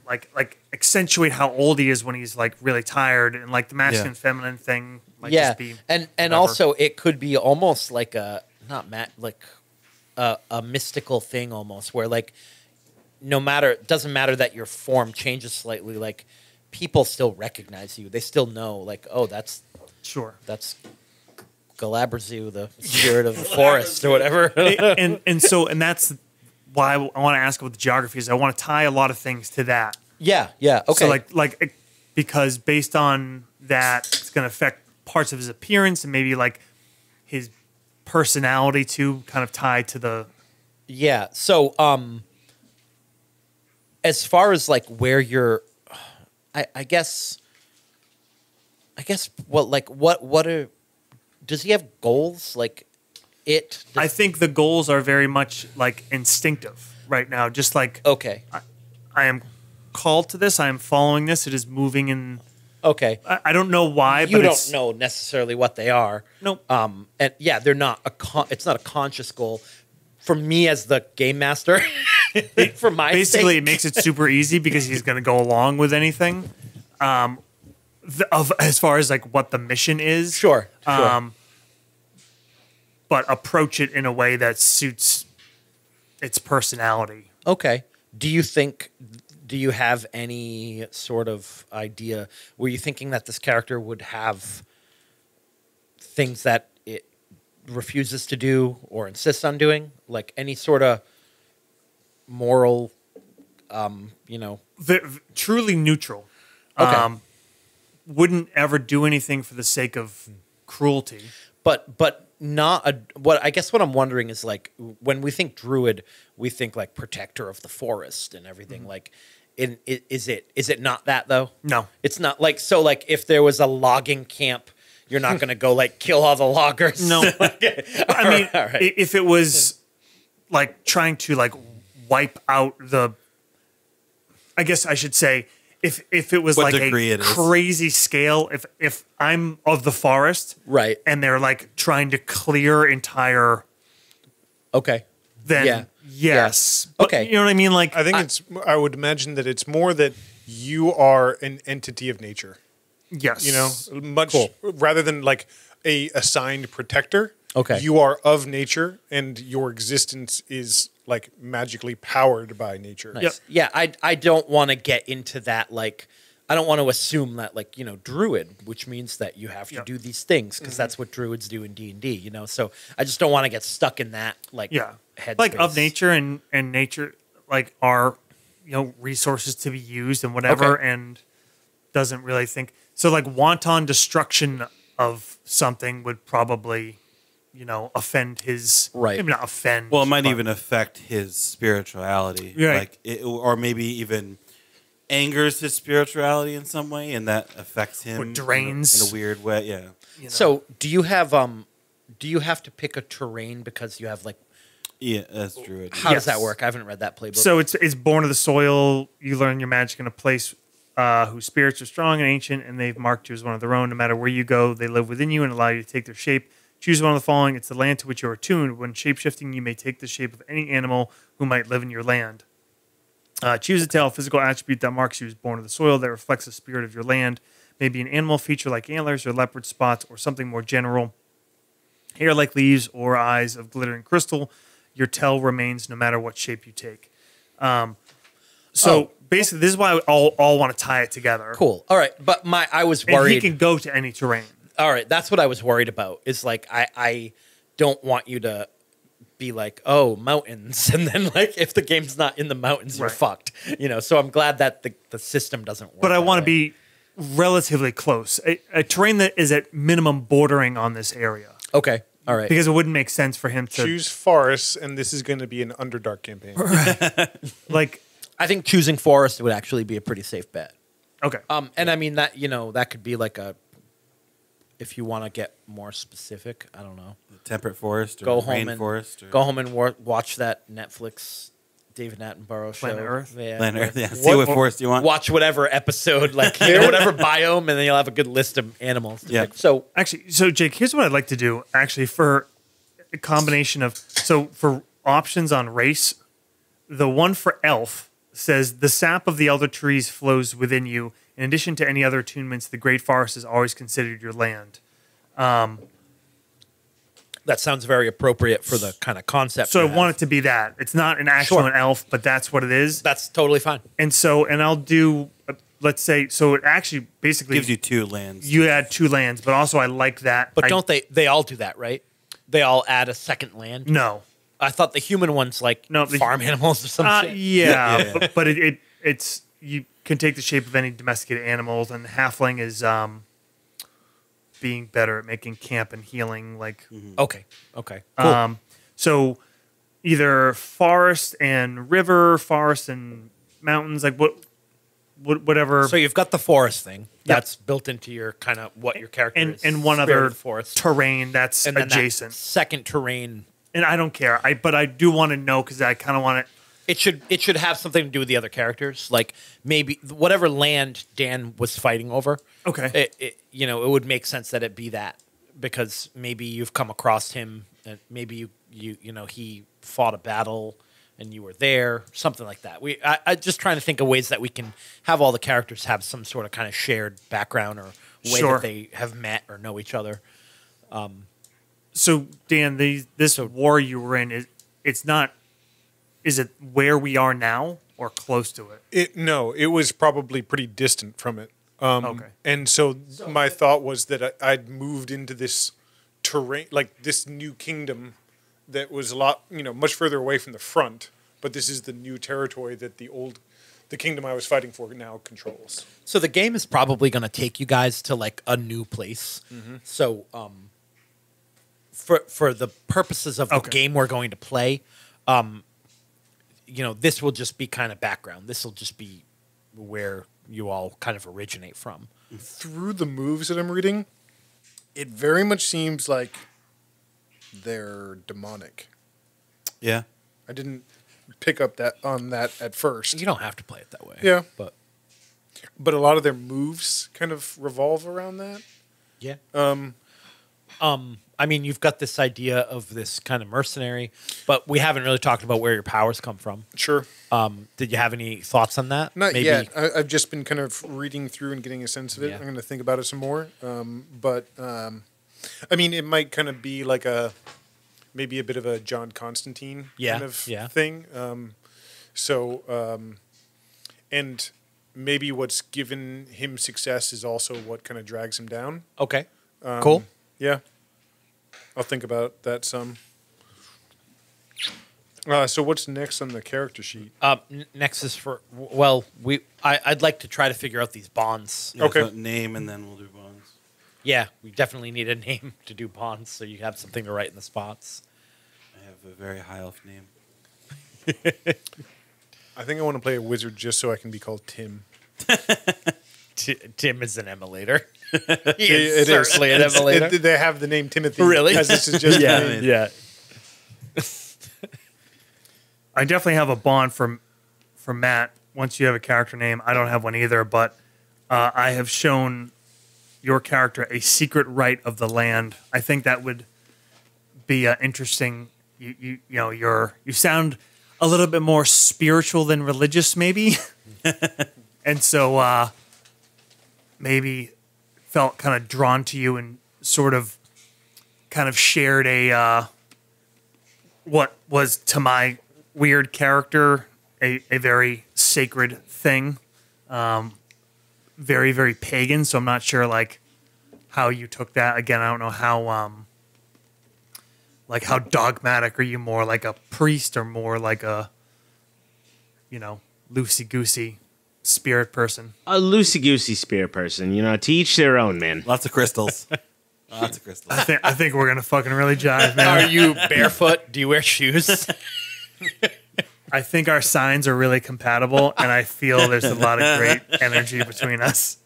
accentuate how old he is when he's really tired, and the masculine feminine thing might Yeah, just be and whatever. also it could be almost like a a mystical thing almost, where no matter, it doesn't matter that your form changes slightly, people still recognize you. They still know, oh, that's sure. Galabrazoo, the spirit of the forest, or whatever. and that's why I want to ask about the geography. Is I want to tie a lot of things to that. Yeah. Okay. So like because based on that, it's going to affect parts of his appearance and maybe like his personality too, kind of tied to the. Yeah. So, as far as like where you're, I guess, what are, does he have goals? Like I think the goals are very much like instinctive right now. Just like, okay. I am called to this. I am following this. It is moving in. Okay. I don't know why, You but don't know necessarily what they are. Nope. And yeah, they're not it's not a conscious goal. For me as the game master, for my basically sake. it makes it super easy because he's going to go along with anything. As far as like what the mission is, Sure. but approach it in a way that suits its personality. Okay. Do you have any sort of idea? Were you thinking that this character would have things that it refuses to do or insists on doing? Like any sort of moral, Truly neutral. Okay. Wouldn't ever do anything for the sake of cruelty. But not what I guess what I'm wondering is like when we think druid, we think like protector of the forest and everything. Like, is it not that though? No. It's not like so. Like if there was a logging camp, you're not going to go like kill all the loggers. No. I mean, all right. if it was like trying to like wipe out I guess I should say, if it was What like degree a it is. crazy scale, if I'm of the forest, Right. and they're like trying to clear entire, Okay. then Yeah. yes. Yeah. But Okay. you know what I mean? Like I think I would imagine that it's more that you are an entity of nature. yes, You know, much rather than like a assigned protector. Okay. You are of nature, and your existence is like magically powered by nature. Yep. Yeah, I don't want to get into that. Like, I don't want to assume that, like, druid, which means that you have to Yep. do these things because that's what druids do in D&D. So I just don't want to get stuck in that, like, yeah, headspace. like of nature and nature like are resources to be used and whatever, Okay. and doesn't really think so. Like wanton destruction of something would probably offend his Right. Maybe not offend. Well, it might but- even affect his spirituality, Right. or maybe even angers his spirituality in some way, and that affects him. Or drains. in a weird way. Yeah, So do you have to pick a terrain because you have, like, yeah, that's druid. how does Yes. that work? I haven't read that playbook. So it's born of the soil. You learn your magic in a place whose spirits are strong and ancient, and they've marked you as one of their own. No matter where you go, they live within you and allow you to take their shape. Choose one of the following. It's the land to which you are attuned. When shape-shifting, you may take the shape of any animal who might live in your land. Choose a tail, physical attribute that marks you as born of the soil that reflects the spirit of your land. Maybe an animal feature like antlers or leopard spots, or something more general. Hair like leaves or eyes of glittering crystal. Your tail remains no matter what shape you take. Basically, this is why I all want to tie it together. cool. All right. But I was And worried. he can go to any terrain. All right, that's what I was worried about. Is like I don't want you to be like, oh, mountains, and then like if the game's not in the mountains, you're Right. fucked. So I'm glad that the system doesn't work. But I that want to way. be relatively close. A terrain that is at minimum bordering on this area. Okay. All right. Because it wouldn't make sense for him to Choose forests, and this is going to be an Underdark campaign. like. I think choosing forest would actually be a pretty safe bet. Okay, And I mean that that could be like if you want to get more specific, I don't know. Temperate forest or Go home and rainforest or go home and watch that Netflix David Attenborough show. Planet Earth? Yeah. Planet Earth. Yeah. See what forest you want. Watch whatever episode, like whatever biome, and then you'll have a good list of animals. To Yeah. pick. So actually, so Jake, here's what I'd like to do. Actually, for a combination of for options on race, the one for elf says the sap of the elder trees flows within you. In addition to any other attunements, the great forest is always considered your land. that sounds very appropriate for the kind of concept. So I you have. want it to be that. It's not an actual Sure. elf, but that's what it is. That's totally fine. And I'll do let's say, so it actually basically Gives you 2 lands. you add 2 lands, but also I like that. But don't they all do that, right? They all add a second land. No. I thought the human ones like No, the- farm animals or something. Yeah, Yeah. but it's you can take the shape of any domesticated animals, and halfling is being better at making camp and healing. Like, Okay. Cool. so either forest and river, forest and mountains, like whatever. So you've got the forest thing that's built into your kind of what your character and is. and one Spirit other of the forest, terrain that's and then that adjacent. second terrain. And I don't care. But I do want to know because I kind of want to. It should have something to do with the other characters, like maybe whatever land Dan was fighting over. Okay. It would make sense that it be that, because maybe you've come across him and maybe he fought a battle and you were there, something like that. I just trying to think of ways that we can have all the characters have some sort of kind of shared background or way Sure. that they have met or know each other. So Dan, this war you were in it's not. Is it where we are now or close to it? No, it was probably pretty distant from it. Okay. And so my thought was that I'd moved into this terrain, like this new kingdom that was a lot, much further away from the front. But this is the new territory that the kingdom I was fighting for now controls. So the game is probably going to take you guys to like a new place. So for the purposes of the Okay. game we're going to play, this will just be kind of background. This will just be where you all kind of originate from. Through the moves that I'm reading, it very much seems like they're demonic. Yeah. I didn't pick up on that at first. You don't have to play it that way. Yeah. But a lot of their moves kind of revolve around that. yeah. I mean, you've got this idea of this kind of mercenary, but we haven't really talked about where your powers come from. Sure. Did you have any thoughts on that? Not yet. I've just been kind of reading through and getting a sense of it. Yeah. I'm going to think about it some more. I mean, it might kind of be like maybe a bit of a John Constantine kind of thing. And maybe what's given him success is also what kind of drags him down. Okay. Cool. Yeah. I'll think about that some. So what's next on the character sheet? Next is I'd like to try to figure out these bonds. Yeah, Okay. so name and then we'll do bonds. Yeah, we definitely need a name to do bonds, so you have something to write in the spots. I have a very high elf name. I think I want to play a wizard just so I can be called Tim. Tim is an emulator. He It is is. certainly an emulator. They have the name Timothy. Really? As this is just Yeah. the name. Yeah. I definitely have a bond from Matt. Once you have a character name, I don't have one either, but I have shown your character a secret right of the land. I think that would be interesting. You sound a little bit more spiritual than religious, maybe, and so maybe felt kind of drawn to you and sort of kind of shared a what was to my weird character a very sacred thing, very, very pagan. So I'm not sure like how you took that. Again, I don't know how like how dogmatic are you, more like a priest or more like a loosey goosey spirit person? A loosey goosey spirit person, to each their own, man. Lots of crystals. Lots of crystals. I think we're gonna fucking really jive, man. Are you barefoot? Do you wear shoes? I think our signs are really compatible, and I feel there's a lot of great energy between us.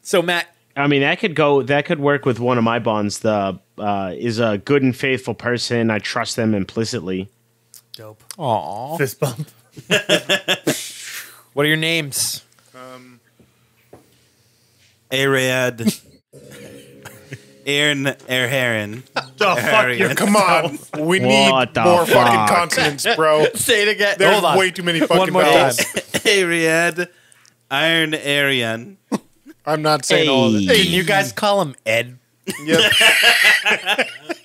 So Matt, I mean, that could work with one of my bonds. Is a good and faithful person. I trust them implicitly. Dope. aw, Fist bump. what are your names? Ariad. Aaron Erharin. Oh, fuck you. Come on. We need What the more fuck? fucking consonants, bro. Say it again. There's Hold on. way too many fucking more vowels. Ariad. Iron Arian. I'm not saying all of it. Can you guys call him Ed? Yep.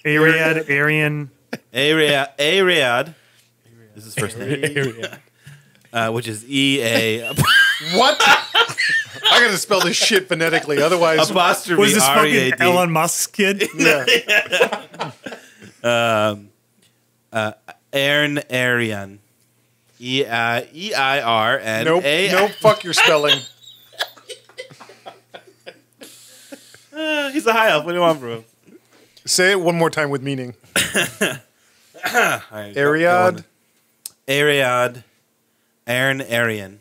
Ariad, Arian. Ariad. This is his first name. Which is EA. What? I gotta spell this shit phonetically, otherwise. Apostrophe Was this fucking R-E-A-D. Elon Musk's kid? Aaron Arian. E-I-R-N-A. Nope, fuck your spelling. He's a high elf. What do you want from him? Say it one more time with meaning. All right, Ariad. Ariad. Aaron Arian.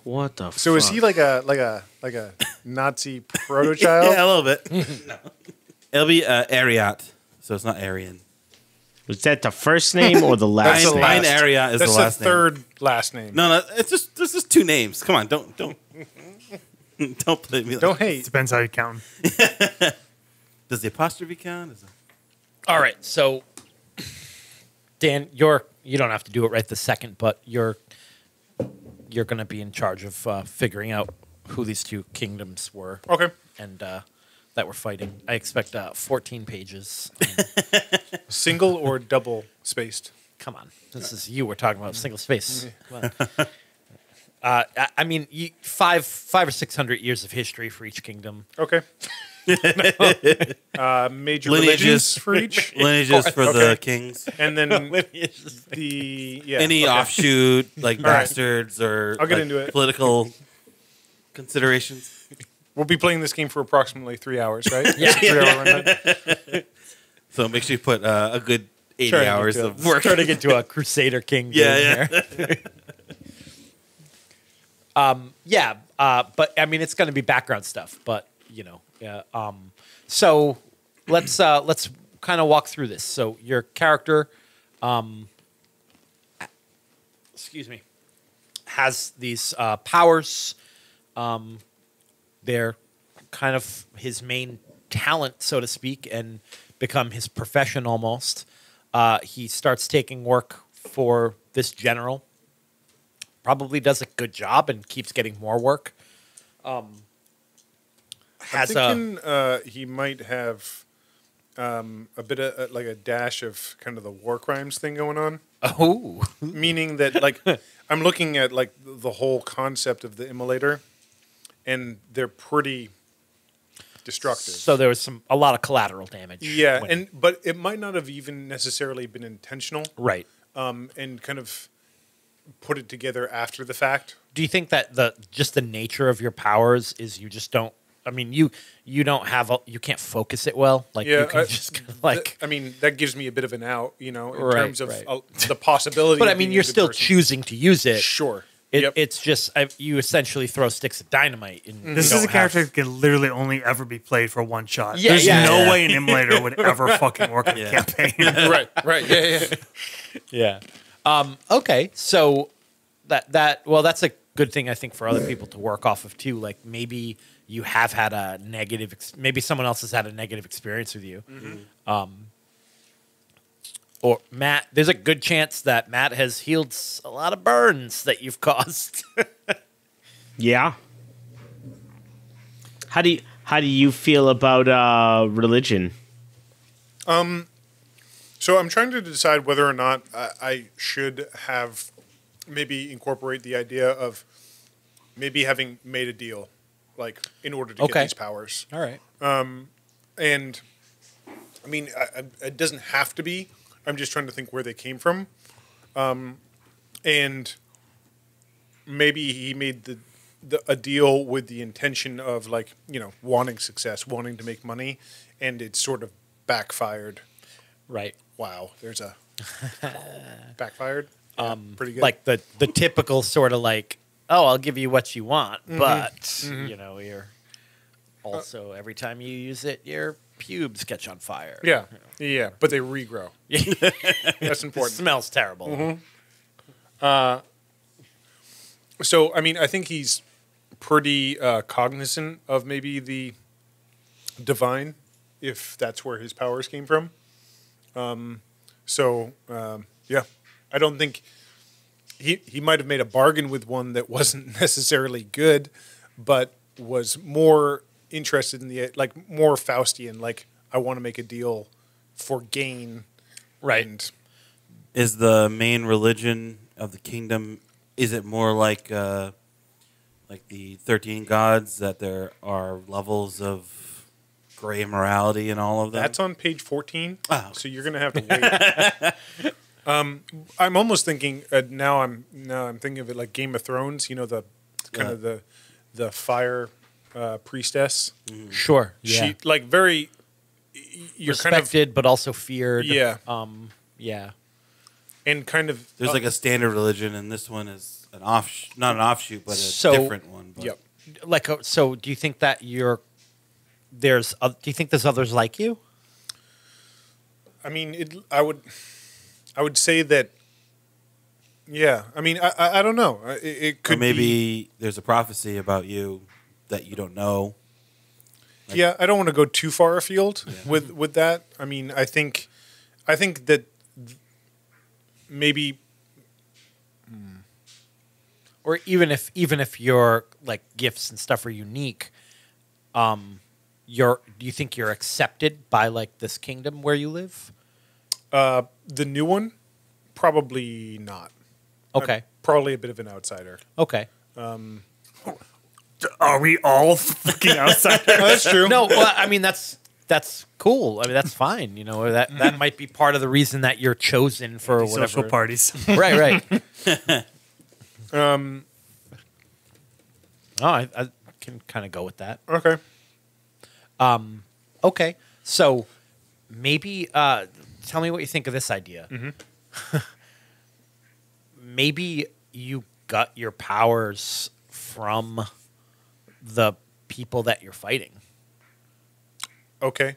What the? So is he like a Nazi proto-child? Yeah, a little bit. No. It'll be Ariat, so it's not Arian. Was that the first name or the last That's the name? Mine last. Ariat is That's the last the name. third last name. No, it's just there's just two names. Come on, don't don't play me. Like Don't hate. Depends how you count. Does the apostrophe count? All right, so Dan, you don't have to do it right this second, but you're going to be in charge of figuring out who these two kingdoms were Okay. and that were fighting. I expect 14 pages. Single or double spaced? Come on, this is you. We're talking about single space. Come on. I mean, 500 or 600 years of history for each kingdom. Okay. Major Lineages. religions for each, Lineages for Okay. the kings. and then Any okay. offshoot like right. bastards or I'll get like, into it. political considerations. We'll be playing this game for approximately 3 hours, right? Yeah. 3 hour runtime. So make sure you put a good 80 Turning hours into- of work. Turning into a Crusader King. Yeah, game here. But I mean, it's going to be background stuff. But you know, yeah. So let's kind of walk through this. So your character, excuse me, has these powers. They're kind of his main talent, so to speak, and become his profession almost. He starts taking work for this general. Probably does a good job and keeps getting more work. I'm thinking he might have a bit of like a dash of kind of the war crimes thing going on. Oh, Meaning that, like, I'm looking at like the whole concept of the immolator, and they're pretty destructive. so there was a lot of collateral damage. Yeah, when- but it might not have even necessarily been intentional, right. and kind of put it together after the fact. Do you think that just the nature of your powers is you just don't? I mean, you don't have you can't focus it well. Like Yeah, you can just kind of like. I mean, that gives me a bit of an out, in Right, terms of right. the possibility. But of I mean, being a you're good still person. choosing to use it. Sure. It, Yep. It's just you essentially throw sticks of dynamite. And This you is a don't have- character that can literally only ever be played for one shot. Yeah, There's yeah, no yeah. way an emulator would ever fucking work in a campaign. right. Yeah. Yeah. Okay. So that's a good thing I think for other people to work off of too. Like maybe you have had a negative. Maybe someone else has had a negative experience with you. Or Matt, there's a good chance that Matt has healed a lot of burns that you've caused. Yeah. How do you feel about religion? So I'm trying to decide whether or not I should have maybe incorporate the idea of maybe having made a deal, like in order to Okay. get these powers. All right. And I mean, it doesn't have to be. I'm just trying to think where they came from. And maybe he made a deal with the intention of, like, wanting success, wanting to make money, and it sort of backfired. Right. Wow, there's a backfired. Pretty good. Like the typical sort of like, oh, I'll give you what you want, but you're also every time you use it, your pubes catch on fire. yeah, but they regrow. That's It important. smells terrible. So, I mean, I think he's pretty cognizant of maybe the divine, if that's where his powers came from. Yeah, I don't think he might have made a bargain with one that wasn't necessarily good, but was more interested in more Faustian, like, I want to make a deal for gain. Right. And Is the main religion of the kingdom, is it more like the 13 gods, that there are levels of gray morality in all of them? That's on page 14. Oh, okay. So you're gonna have to wait. I'm almost thinking now. I'm thinking of it like Game of Thrones. You know, the kind of the fire priestess. Sure. Yeah. She like very. You're Respected, but also feared. Yeah. Yeah. and kind of There's like a standard religion, and this one is an not an offshoot, but a So- different one. But yep. Like, so do you think that do you think there's others like you? I mean, I would say that. Yeah, I mean, I don't know. It could or maybe there's a prophecy about you that you don't know. Yeah, I don't want to go too far afield with that. I mean, I think that maybe Or even if your like gifts and stuff are unique, do you think you're accepted by like this kingdom where you live? the new one, probably not. Okay. Probably a bit of an outsider. Okay. Are we all fucking outsiders? That's true. No, well, I mean that's cool. I mean that's fine. You know that might be part of the reason that you're chosen for whatever. Social parties. Right. Oh, I can kind of go with that. Okay. Okay, so maybe tell me what you think of this idea. Maybe you got your powers from the people that you're fighting. Okay.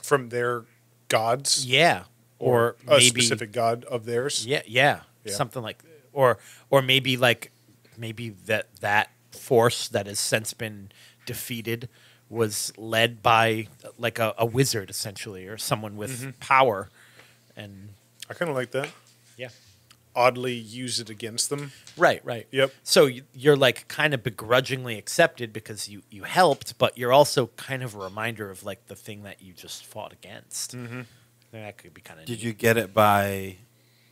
From their gods, Yeah, or a maybe specific god of theirs. Yeah, something like, or maybe that force that has since been defeated was led by like a wizard essentially, or someone with power, and I kind of like that. yeah, Oddly use it against them. right. Yep. So you're like kind of begrudgingly accepted because you helped, but you're also kind of a reminder of like the thing that you just fought against. That could be kind of. Did you get it by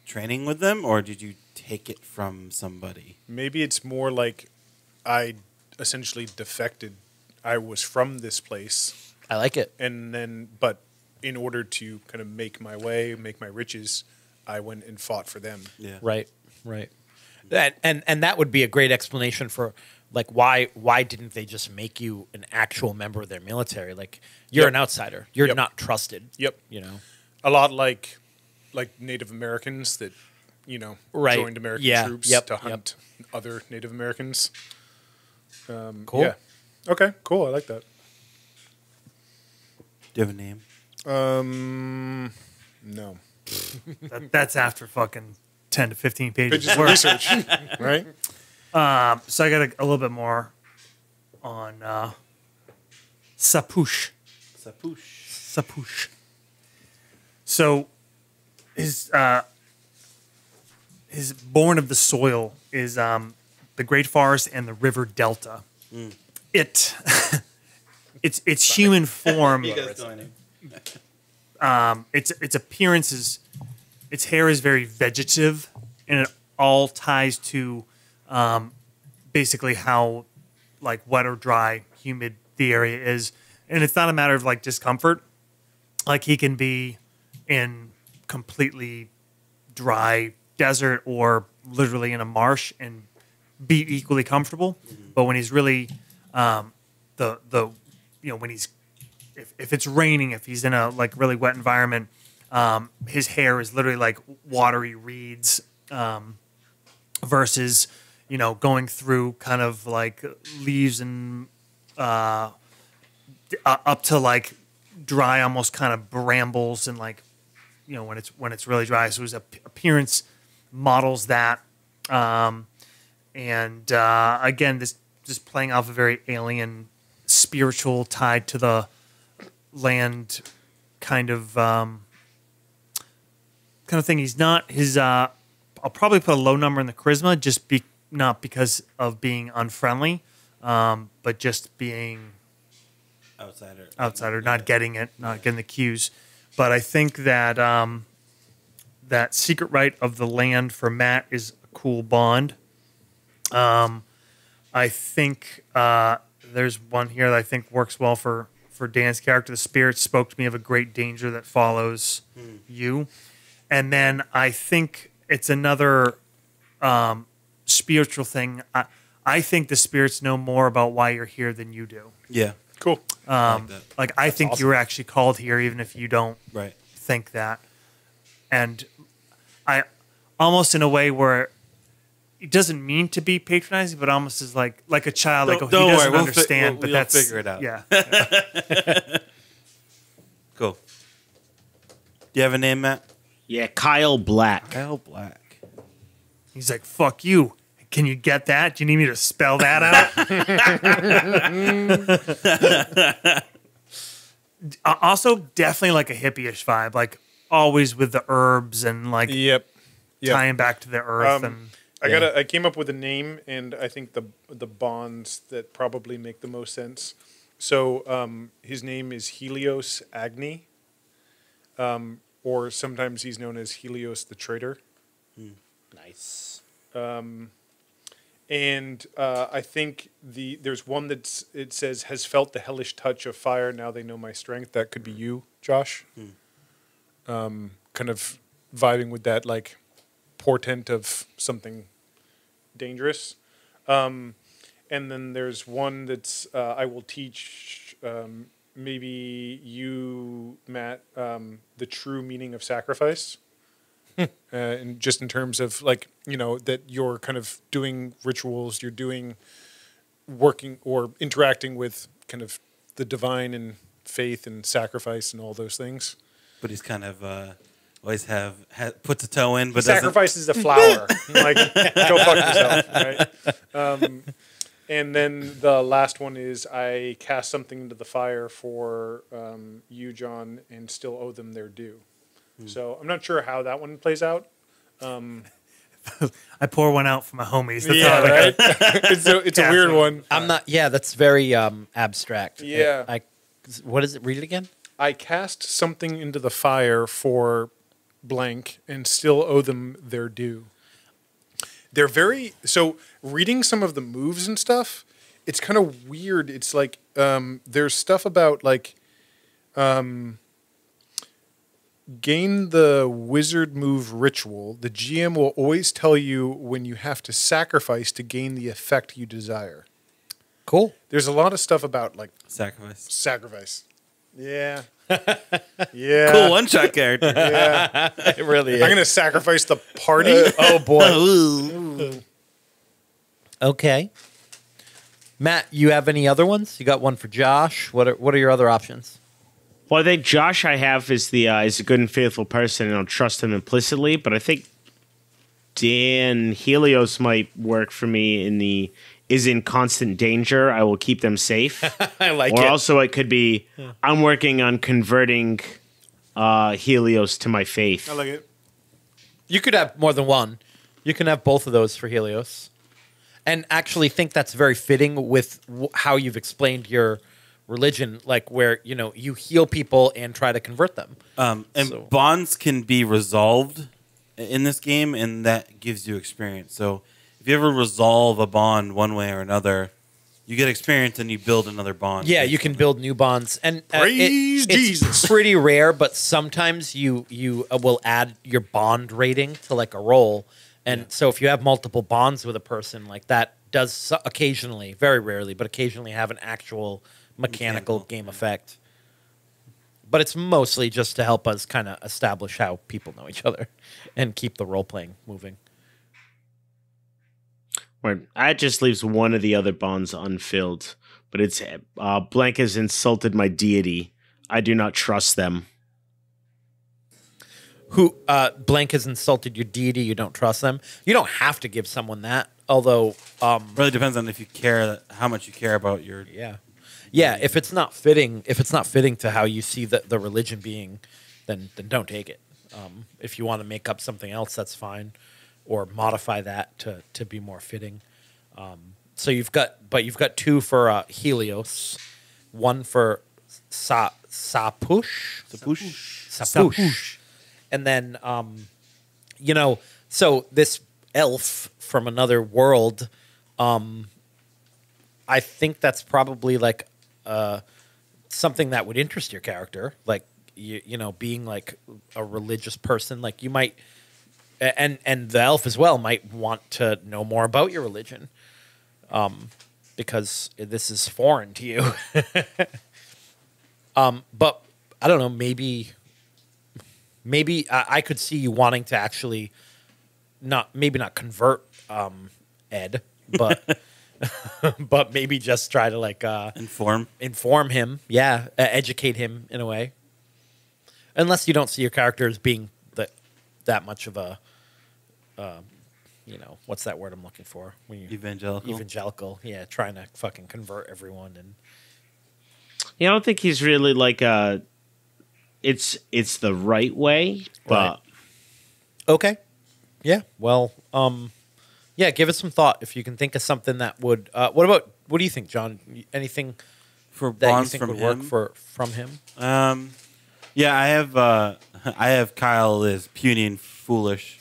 training with them, or did you take it from somebody? Maybe it's more like I essentially defected. I was from this place, I like it. and then, but in order to kind of make my way, make my riches, I went and fought for them. Yeah. Right. And that would be a great explanation for like why didn't they just make you an actual member of their military? Like you're Yep. an outsider. You're Yep. not trusted. Yep. You know. A lot like Native Americans that, Right. joined American Yeah. troops Yep. to hunt other Native Americans. Cool. Yeah. Okay, cool. I like that. Do you have a name? No. That's after fucking 10 to 15 pages. Pages of research, right? So I got a little bit more on Sapush. Sapush. So his born of the soil is the Great Forest and the River Delta. It's human form. Its appearance is, its hair is very vegetative, and it all ties to basically how like wet or dry, humid the area is, and it's not a matter of like discomfort. Like he can be in completely dry desert or literally in a marsh and be equally comfortable. But when he's really when he's if it's raining, if he's in a like really wet environment, his hair is literally like watery reeds versus going through kind of like leaves and up to like dry, almost kind of brambles and like when it's really dry. So his appearance models that, and again, this just playing off a very alien, spiritual tied to the land kind of thing. He's not his. I'll probably put a low number in the charisma, just not because of being unfriendly, but just being Outsider, not getting it, not getting the cues. But I think that that Secret Right of the Land for Matt is a cool bond. I think there's one here that I think works well for Dan's character. The Spirit spoke to me of a great danger that follows you. And then I think it's another spiritual thing. I think the spirits know more about why you're here than you do. Yeah. Cool. I think you were actually called here, even if you don't Right. think that. And I almost in a way where it doesn't mean to be patronizing, but almost is like a child. Like, Don't he doesn't worry, understand, but we'll that's figure it out. Yeah. Cool. Do you have a name, Matt? Yeah, Kyle Black. Kyle Black. He's like, fuck you. Can you get that? Do you need me to spell that out? Also, definitely like a hippie-ish vibe. Like, always with the herbs and like Yep. tying back to the earth. And I came up with a name, and I think the bonds that probably make the most sense. So his name is Helios Agni, or sometimes he's known as Helios the Traitor. Nice. And I think there's one it says has felt the hellish touch of fire. Now they know my strength. That could be you, Josh. Kind of vibing with that like portent of something dangerous. And then there's one that's I will teach maybe you, Matt, the true meaning of sacrifice. And just in terms of like, that you're kind of doing rituals, you're doing working or interacting with kind of the divine and faith and sacrifice and all those things. But he's kind of always puts a toe in, but Sacrifices the flower. Like, go fuck yourself, right? And then the last one is I cast something into the fire for you, John, and still owe them their due. So I'm not sure how that one plays out. I pour one out for my homies. That's Yeah, all I right. got. It's a weird one. I'm not. Yeah, that's very abstract. Yeah. What is it? Read it again. I cast something into the fire for blank and still owe them their due. They're so reading some of the moves and stuff, it's kind of weird. It's like there's stuff about like gain the wizard move ritual. The GM will always tell you when you have to sacrifice to gain the effect you desire. Cool. There's a lot of stuff about like sacrifice. sacrifice. Yeah. Yeah. Cool one-shot character. Yeah. It really is. I'm going to sacrifice the party. Oh boy. Okay. Matt, you have any other ones? You got one for Josh. What are your other options? Well, I think Josh I have is is a good and faithful person, and I'll trust him implicitly. But I think Dan Helios might work for me is in constant danger. I will keep them safe. I like or it. also it could be I'm working on converting Helios to my faith. I like it. You could have more than one. You can have both of those for Helios. And actually think that's very fitting with how you've explained your religion, like where, you heal people and try to convert them. Bonds can be resolved in this game, and that gives you experience. So if you ever resolve a bond one way or another, you get experience and you build another bond. Yeah, you can build new bonds. And Praise Jesus. It's pretty rare, but sometimes you will add your bond rating to like a roll. And so if you have multiple bonds with a person, like that does occasionally, very rarely, but occasionally have an actual mechanical game effect. But it's mostly just to help us kind of establish how people know each other and keep the role playing moving. Right. That just leaves one of the other bonds unfilled. But it's Blank has insulted my deity. I do not trust them. Who Blank has insulted your deity, you don't trust them. You don't have to give someone that, although really depends on if you care, how much you care about your. Yeah, if it's not fitting to how you see the religion being, then don't take it. If you want to make up something else, that's fine, or modify that to be more fitting. So you've got two for Helios, one for Sapush, and then you know, so this elf from another world, I think that's probably like something that would interest your character, like you know, being like a religious person. Like you might, and the elf as well might want to know more about your religion, because this is foreign to you. But I don't know, maybe I could see you wanting to actually not convert Ed, but but maybe just try to like inform him, educate him in a way. Unless you don't see your character as being that much of a, you know, what's that word I'm looking for? When you evangelical, yeah, trying to fucking convert everyone. And yeah, I don't think he's really like it's the right way, but right. Okay, yeah, well, yeah, give it some thought if you can think of something that would. What do you think, John? Anything For that you bonds think from would him? work from him? Yeah, I have Kyle is puny and foolish,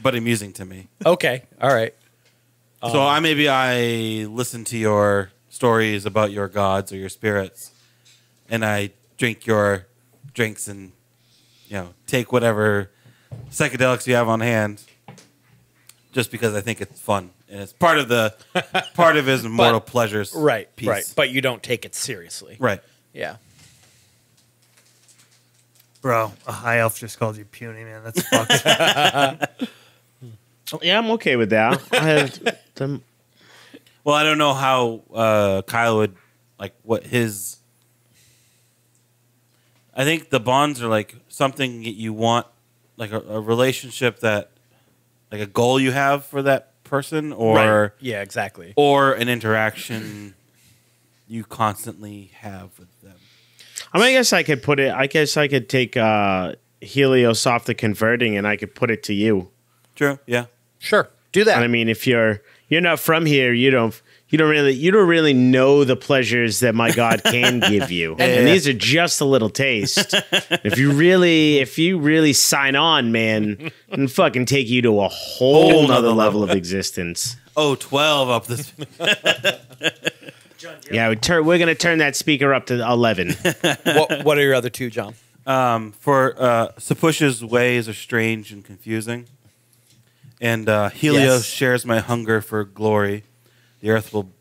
but amusing to me. Okay, all right. So I listen to your stories about your gods or your spirits, and I drink your drinks and, you know, take whatever psychedelics you have on hand, just because I think it's fun and it's part of his immortal pleasures. Right, piece. right. But you don't take it seriously. Right. Yeah. Bro, a high elf just called you puny, man. That's fucked. yeah, I'm okay with that. I have them. Well, I don't know how Kyle would like what his. I think the bonds are like something that you want, like a relationship that, like a goal you have for that person, or Right. Yeah, exactly. or an interaction you constantly have with them. I mean, I guess I could put it. I guess I could take Helios off the converting, and I could put it to you. True. Yeah. Sure, do that. And I mean, if you're not from here, you don't really know the pleasures that my God can give you. And these are just a little taste. If you really sign on, man, and fucking take you to a whole nother level of existence. Oh, 12 up this. Yeah, we're gonna turn that speaker up to 11. what are your other two, John? For Sapush's ways are strange and confusing. And Helios Yes. shares my hunger for glory. The earth will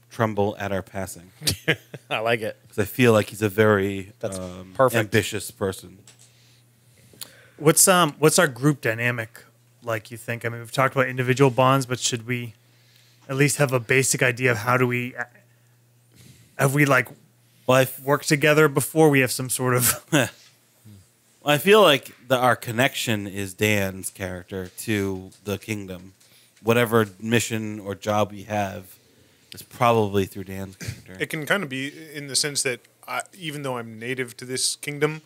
tremble at our passing. I like it. Because I feel like he's a very That's perfect. ambitious person. What's our group dynamic like, you think? I mean, we've talked about individual bonds, but should we at least have a basic idea of how do we have we like Well, worked together before we have some sort of I feel like our connection is Dan's character to the kingdom. Whatever mission or job we have is probably through Dan's character. It can kind of be in the sense that even though I'm native to this kingdom,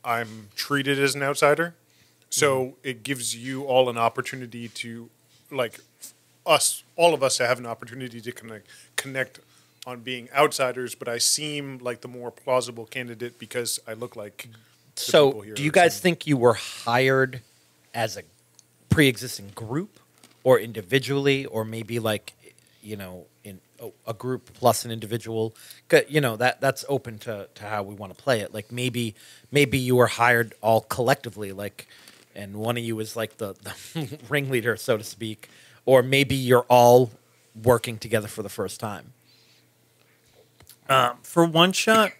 I'm treated as an outsider. So it gives you all an opportunity to, like, all of us have an opportunity to connect on being outsiders, but I seem like the more plausible candidate because I look like the So, people here do you or guys something. think you were hired as a pre-existing group, or individually, or maybe like, you know, in a group plus an individual? 'Cause, you know, that's open to how we want to play it. Like maybe you were hired all collectively, like, and one of you is like the ringleader, so to speak, or maybe you're all working together for the first time. for one shot.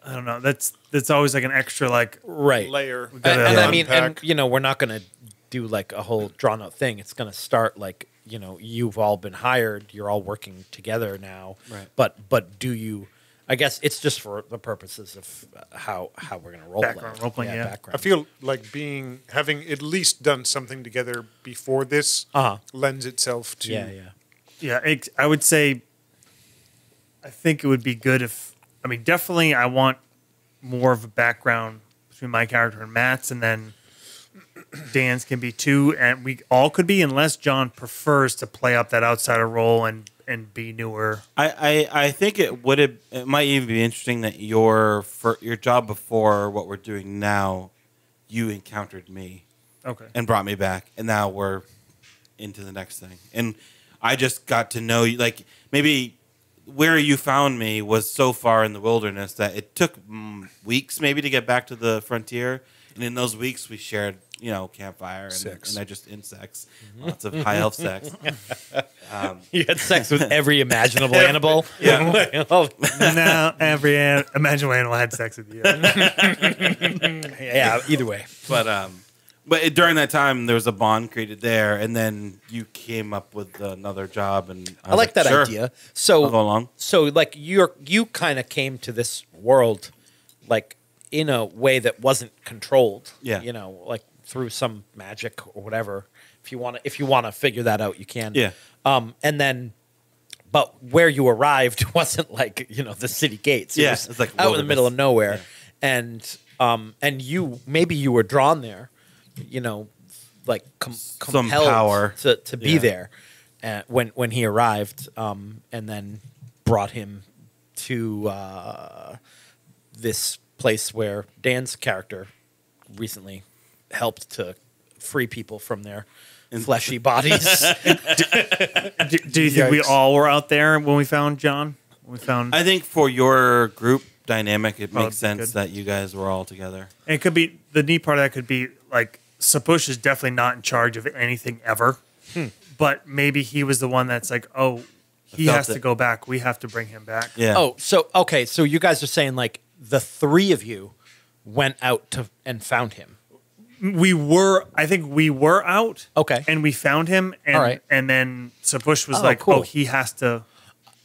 I don't know. That's always like an extra like Right. layer? And I mean, and unpack. you know, we're not going to do like a whole drawn out thing. It's going to start like, you know, you've all been hired. You're all working together now. Right. But do you? I guess it's just for the purposes of how we're going to role Background role playing, yeah. background. I feel like having at least done something together before this Uh-huh. lends itself to. Yeah. I would say I think it would be good if definitely I want more of a background between my character and Matt's, and then Dan's can be too, and we all could be, unless John prefers to play up that outsider role and be newer. I think it might even be interesting that your job before what we're doing now, you encountered me. Okay. and brought me back, and now we're into the next thing. And I just got to know you. Like maybe where you found me was so far in the wilderness that it took weeks maybe to get back to the frontier. And in those weeks, we shared, campfire and I just insects, lots of high elf sex. You had sex with every imaginable animal. Yeah. No, every imaginable animal had sex with you. Yeah. Either way. But during that time, there was a bond created there, and then you came up with another job, and I like that sure, idea. So I'll go along. So like you kind of came to this world like in a way that wasn't controlled. Yeah. Like through some magic or whatever. If you want to figure that out, you can. Yeah. And then, but where you arrived wasn't like the city gates. It Yeah, was it's like out in the wilderness. middle of nowhere, and you were drawn there, like compelled power. to be Yeah. there, when he arrived, and then brought him to this place where Dan's character recently helped to free people from their fleshy bodies. Do you think we Yikes. all were out there when we found John? When we found. I think for your group dynamic, it Oh, makes sense good. that you guys were all together. And it could be the neat part of that could be like Sapush is definitely not in charge of anything ever, but maybe he was the one that's like, oh, he felt has to it. go back. We have to bring him back. Yeah. Oh, so okay, so you guys are saying like the three of you went out and found him. I think we were out. Okay. And we found him. And, All right. And then Sapush was Oh, like, cool. oh, he has to.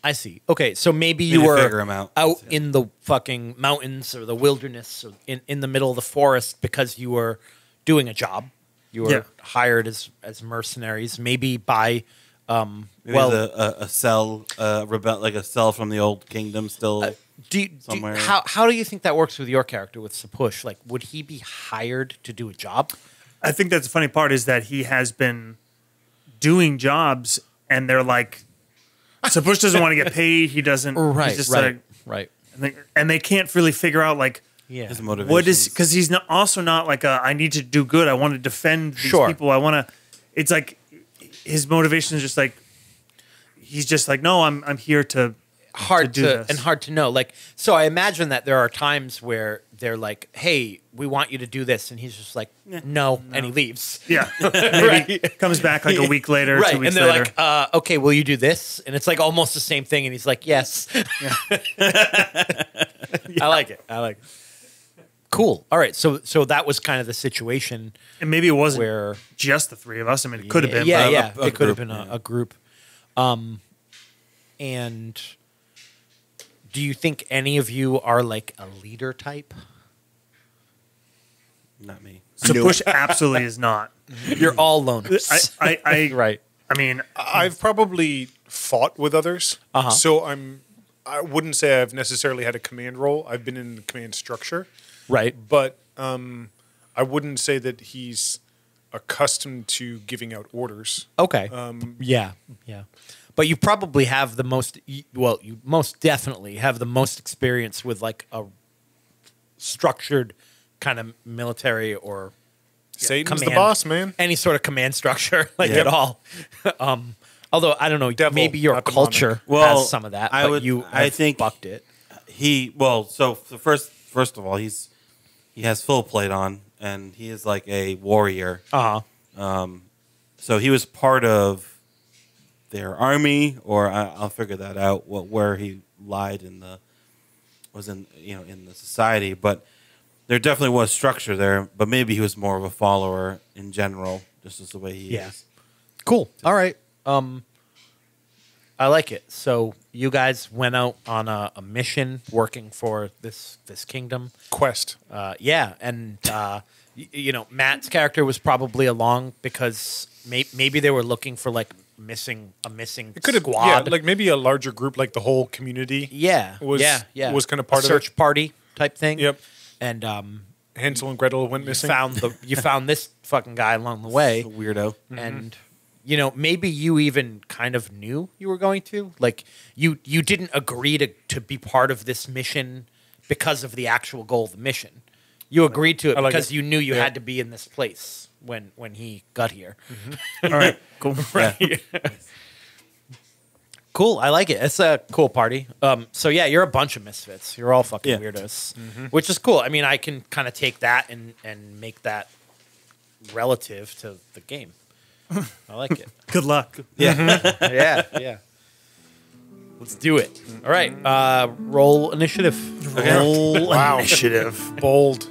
I see. Okay, so maybe Need you to were figure him out. in the fucking mountains or the wilderness or in the middle of the forest because you were doing a job. You were Yeah. hired as mercenaries, maybe by Maybe well, a cell, like a cell from the old kingdom still. somewhere. how do you think that works with your character with Sapush? Like, would he be hired to do a job? I think that's the funny part is that he has been doing jobs and they're like, Sapush doesn't want to get paid. He doesn't. He's just right. and they can't really figure out like, Yeah. His motivation. what is, because he's not, also not like I need to do good. I want to defend these Sure. people. I want to, it's like his motivation is just like, he's just like, no, I'm here to hard do to this. and hard to know. Like, so I imagine that there are times where they're like, "Hey, we want you to do this," and he's just like, "No," and he leaves. Yeah. Maybe comes back like a week later, Right, 2 weeks and they're later. like, "Okay, will you do this?" And it's like almost the same thing, and he's like, "Yes." I like it. Cool. All right. So that was kind of the situation and maybe it wasn't where just the three of us. I mean, it could have been. Yeah, but- yeah. a It could have group, been yeah. a group. And do you think any of you are like a leader type? Not me. So Push absolutely is not. You're all loners. I right. I mean, I've probably fought with others, so I wouldn't say I've necessarily had a command role. I've been in the command structure, Right. but I wouldn't say that he's accustomed to giving out orders. Okay. Yeah. Yeah. But you probably have the most. Well, you most definitely have the most experience with like a structured kind of military or Satan's the command- boss, man. any sort of command structure like Yeah. at all. Although I don't know, Devil, maybe your not culture Well, has some of that. I but would- you I have think- bucked it. First of all, he has full plate on, and he is like a warrior. So he was part of their army, or I'll figure that out. Where he lied in the society, but there definitely was structure there. But maybe he was more of a follower in general, just as the way he Yeah. is. Cool. All right. I like it. So you guys went out on a mission working for this kingdom. Quest. Yeah, and Matt's character was probably along because maybe they were looking for like a missing It could have, squad. yeah, like maybe a larger group, like the whole community. yeah, was- yeah, was kinda part a of it. search party type thing. Yep. And Hansel and Gretel went missing. you found this fucking guy along the way, A weirdo. and maybe you even kind of knew you were going to like you didn't agree to be part of this mission because of the actual goal of the mission. You agreed to it I like because it. you knew you Yeah. had to be in this place. when he got here. All right, cool. Cool. I like it. It's a cool party. So yeah, you're a bunch of misfits. You're all fucking Yeah. weirdos, which is cool. I mean, I can kind of take that and make that relative to the game. I like it. Good luck. Yeah. Let's do it. All right. Roll initiative. Roll initiative. Bold.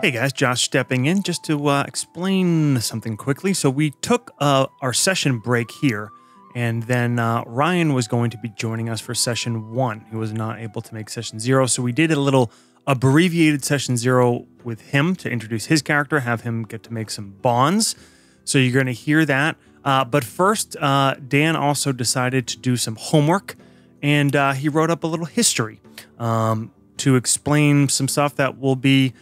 Hey guys, Josh stepping in just to explain something quickly. So we took our session break here, and then Ryan was going to be joining us for session 1. He was not able to make session 0, so we did a little abbreviated session 0 with him to introduce his character, have him get to make some bonds. So you're going to hear that. But first, Dan also decided to do some homework, and he wrote up a little history to explain some stuff that will be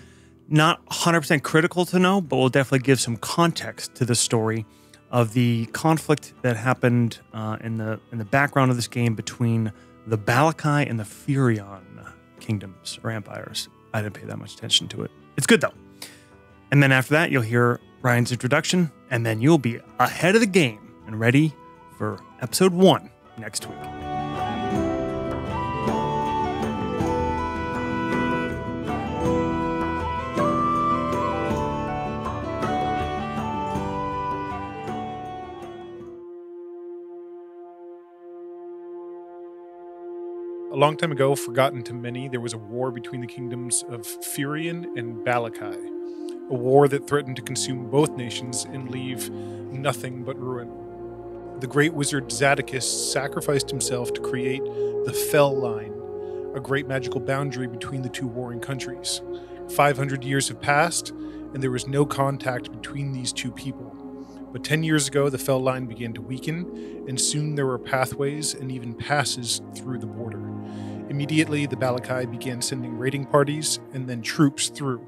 not 100% critical to know, but will definitely give some context to the story of the conflict that happened in the background of this game between the Balakai and the Furion kingdoms or empires. I didn't pay that much attention to it. It's good though. And then after that, you'll hear Ryan's introduction, and then you'll be ahead of the game and ready for episode 1 next week. A long time ago, forgotten to many, there was a war between the kingdoms of Furion and Balakai, a war that threatened to consume both nations and leave nothing but ruin. The great wizard Zadokis sacrificed himself to create the Fell Line, a great magical boundary between the two warring countries. 500 years have passed, and there was no contact between these two people. But 10 years ago, the Fell Line began to weaken, and soon there were pathways and even passes through the border. Immediately, the Balakai began sending raiding parties and then troops through.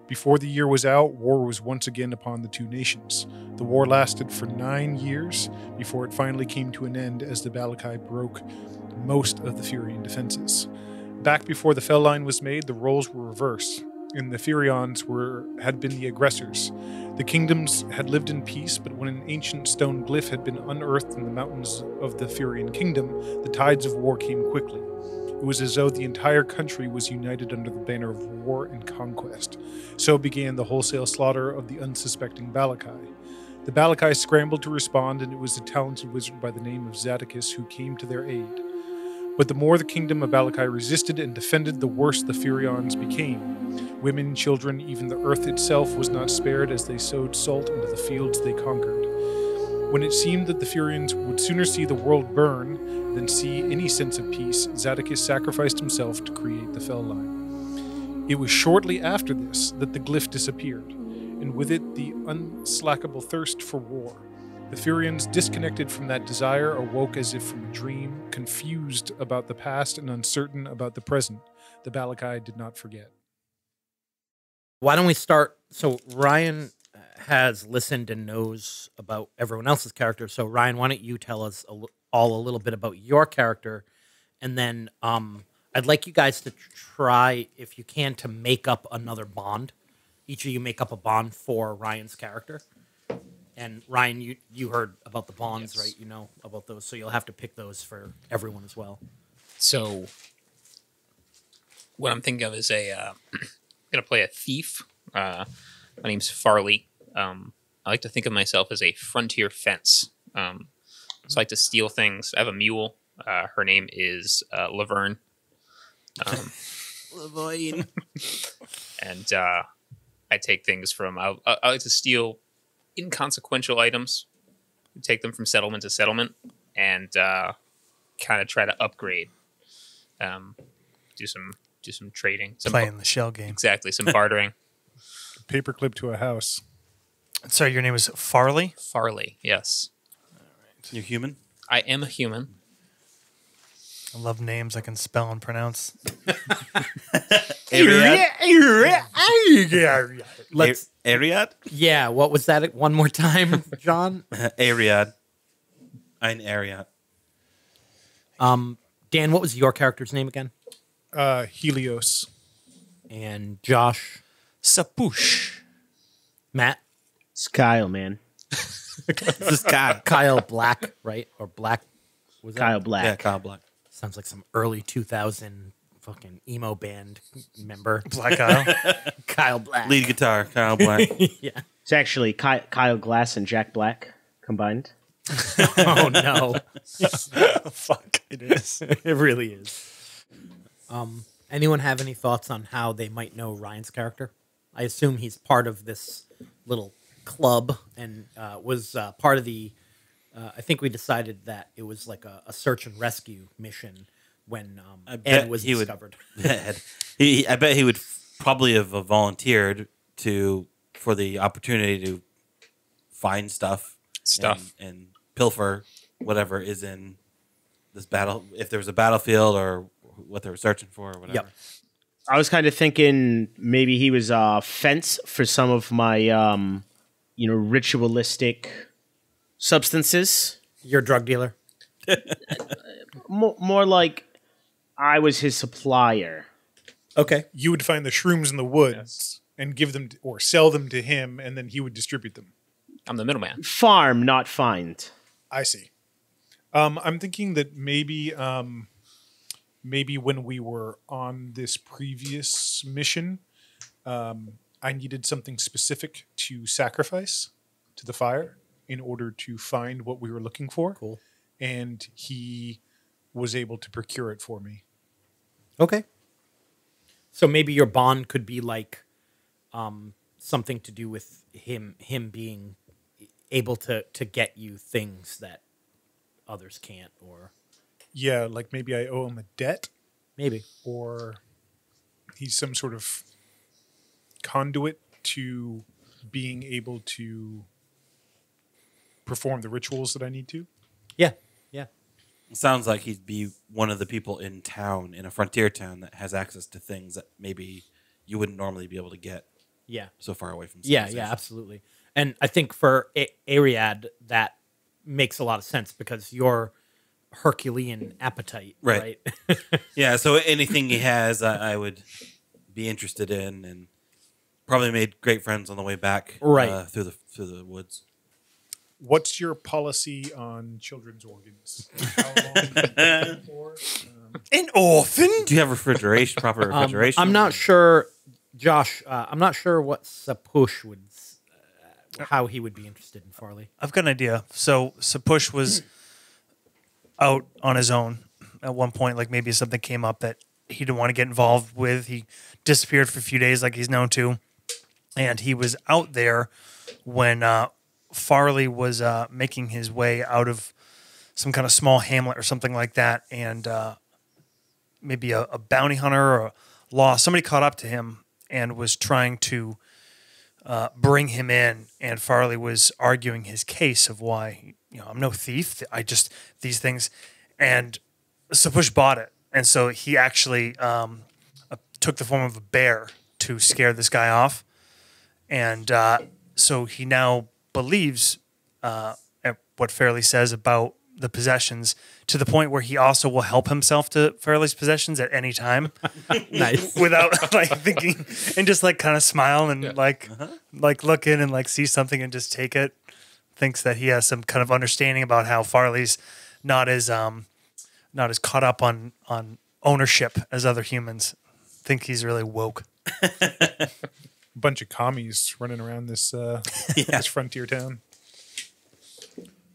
Before the year was out, war was once again upon the two nations. The war lasted for 9 years before it finally came to an end as the Balakai broke most of the Furion defenses. Back before the Fell Line was made, the roles were reversed, and the Furions had been the aggressors. The kingdoms had lived in peace, but when an ancient stone glyph had been unearthed in the mountains of the Furion kingdom, the tides of war came quickly. It was as though the entire country was united under the banner of war and conquest. So began the wholesale slaughter of the unsuspecting Balakai. The Balakai scrambled to respond, and it was a talented wizard by the name of Zadokis who came to their aid. But the more the kingdom of Balakai resisted and defended, the worse the Furions became. Women, children, even the earth itself was not spared as they sowed salt into the fields they conquered. When it seemed that the Furions would sooner see the world burn than see any sense of peace, Zadokis sacrificed himself to create the Fell Line. It was shortly after this that the glyph disappeared, and with it the unslackable thirst for war. The Furions, disconnected from that desire, awoke as if from a dream, confused about the past and uncertain about the present. The Balakai did not forget. Why don't we start? So Ryan has listened and knows about everyone else's character. So Ryan, why don't you tell us all a little bit about your character, and then I'd like you guys to try, if you can, to make up another bond. Each of you make up a bond for Ryan's character. And Ryan, you heard about the bonds, Yes. right? You know about those, so you'll have to pick those for everyone as well. So, what I'm thinking of is I'm gonna play a thief. My name's Farley. I like to think of myself as a frontier fence. So I like to steal things. I have a mule. Her name is Laverne. Lavoine. And I take things from. I like to steal inconsequential items, take them from settlement to settlement, and kind of try to upgrade. Do some trading, some Playing the shell game. exactly some bartering. Paperclip to a house. Sorry, your name is Farley? Farley, yes, You're human? I am a human. I love names I can spell and pronounce. Let's. Ariad? Yeah, what was that? One more time, John. Ariad. Ein Ariad. Dan, what was your character's name again? Helios. And Josh, Sapush. Matt, It's Kyle, man. This guy. Kyle Black, right? Or Black? Was that? Kyle Black. Yeah, Kyle Black. Sounds like some early 2000 fucking emo band member. Black Kyle. Kyle Black. Lead guitar, Kyle Black. Yeah. It's actually Kyle Glass and Jack Black combined. Oh no. Fuck, it is. It really is. Anyone have any thoughts on how they might know Ryan's character? I assume he's part of this little club and was part of the. I think we decided that it was like a search and rescue mission when Ed bet was he would- discovered. I bet he would probably have volunteered for the opportunity to find stuff and pilfer whatever is in this battle. If there was a battlefield or what they were searching for or whatever. Yep. I was kind of thinking maybe he was a fence for some of my, ritualistic substances. You're a drug dealer. More like I was his supplier. Okay. You would find the shrooms in the woods and give them or sell them to him, and then he would distribute them. I'm the middleman. Farm, not find. I see. I'm thinking that maybe when we were on this previous mission, I needed something specific to sacrifice to the fire in order to find what we were looking for. Cool. And he was able to procure it for me. Okay. So maybe your bond could be like something to do with him being able to get you things that others can't, or Yeah, like maybe I owe him a debt, maybe. or he's some sort of conduit to being able to perform the rituals that I need to. Yeah. Yeah. It sounds like he'd be one of the people in town, in a frontier town, that has access to things that maybe you wouldn't normally be able to get Yeah. so far away from Yeah, civilization. yeah, absolutely. And I think for Ariad, that makes a lot of sense because your Herculean appetite, Right. right? Yeah, so anything he has, I would be interested in, and probably made great friends on the way back, Right. through the woods. What's your policy on children's organs? How long do you keep them for? An orphan? Do you have refrigeration, proper refrigeration? I'm not sure, Josh. I'm not sure what Sapush would, how he would be interested in Farley. I've got an idea. So Sapush was out on his own at one point. Like maybe something came up that he didn't want to get involved with. He disappeared for a few days, like he's known to, and he was out there when Farley was making his way out of some kind of small hamlet or something like that, and maybe a bounty hunter or a law. Somebody caught up to him and was trying to bring him in, and Farley was arguing his case of why, I'm no thief. I just, these things. And Sapush bought it. And so he actually took the form of a bear to scare this guy off. And so he now believes at what Farley says about the possessions, to the point where he also will help himself to Farley's possessions at any time. Nice. Without like thinking, and just like kind of smile and like look in and like see something and just take it. Thinks that he has some kind of understanding about how Farley's not as caught up on ownership as other humans. Think he's really woke. Bunch of commies running around this this frontier town.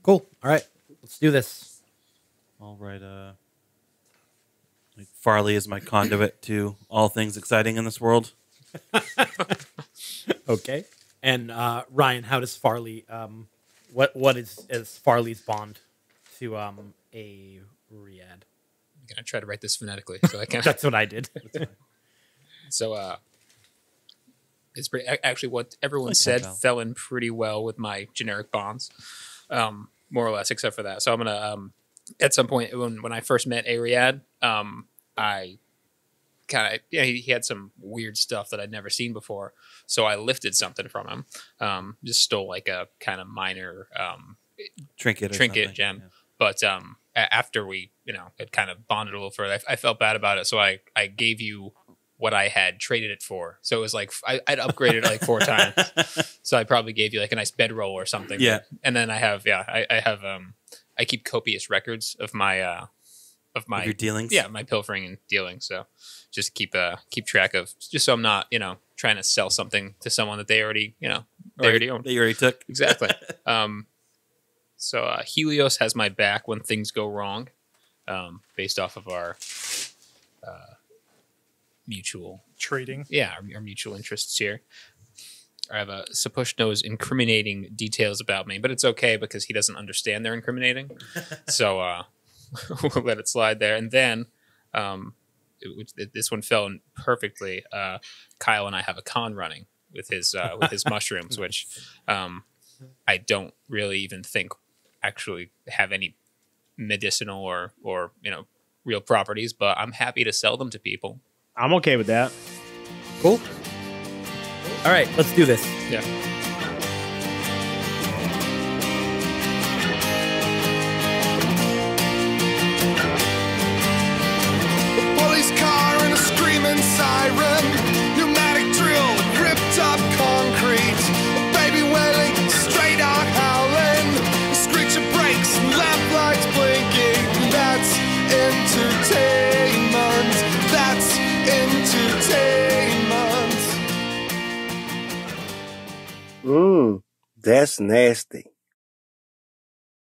Cool. All right. Let's do this. All right. Like Farley is my conduit to all things exciting in this world. Okay. And Ryan, how does Farley? What is Farley's bond to a Riyadh? I'm gonna try to write this phonetically so I can. That's what I did. So, it's pretty. Actually, what everyone Like said Telltale. fell in pretty well with my generic bonds, more or less, except for that. So I'm gonna at some point when I first met Ariad, I kind of he had some weird stuff that I'd never seen before. So I lifted something from him, just stole like a kind of minor Trinket or trinket something. gem. Yeah. But after we, had kind of bonded a little further, I felt bad about it. So I gave you what I had traded it for. So it was like, I'd upgraded it like 4 times. So I probably gave you like a nice bedroll or something. Yeah. And then I have, I keep copious records of my, Of your dealings? Yeah, my pilfering and dealing. So just keep track of, just so I'm not, trying to sell something to someone that they already, they already own. That you already took. Exactly. So Helios has my back when things go wrong, based off of our mutual Trading. Yeah, our mutual interests here. I have Sapush knows incriminating details about me, but it's okay because he doesn't understand they're incriminating. So we'll let it slide there. And then this one fell in perfectly. Kyle and I have a con running with his mushrooms, which I don't really even think actually have any medicinal or real properties, but I'm happy to sell them to people. I'm okay with that. Cool. All right, let's do this. Yeah. Police car and a screaming siren, pneumatic drill, ripped up concrete, a baby wailing, straight out howling, a screech of brakes, lamp lights blinking. That's entertainment. That's entertainment. That's nasty.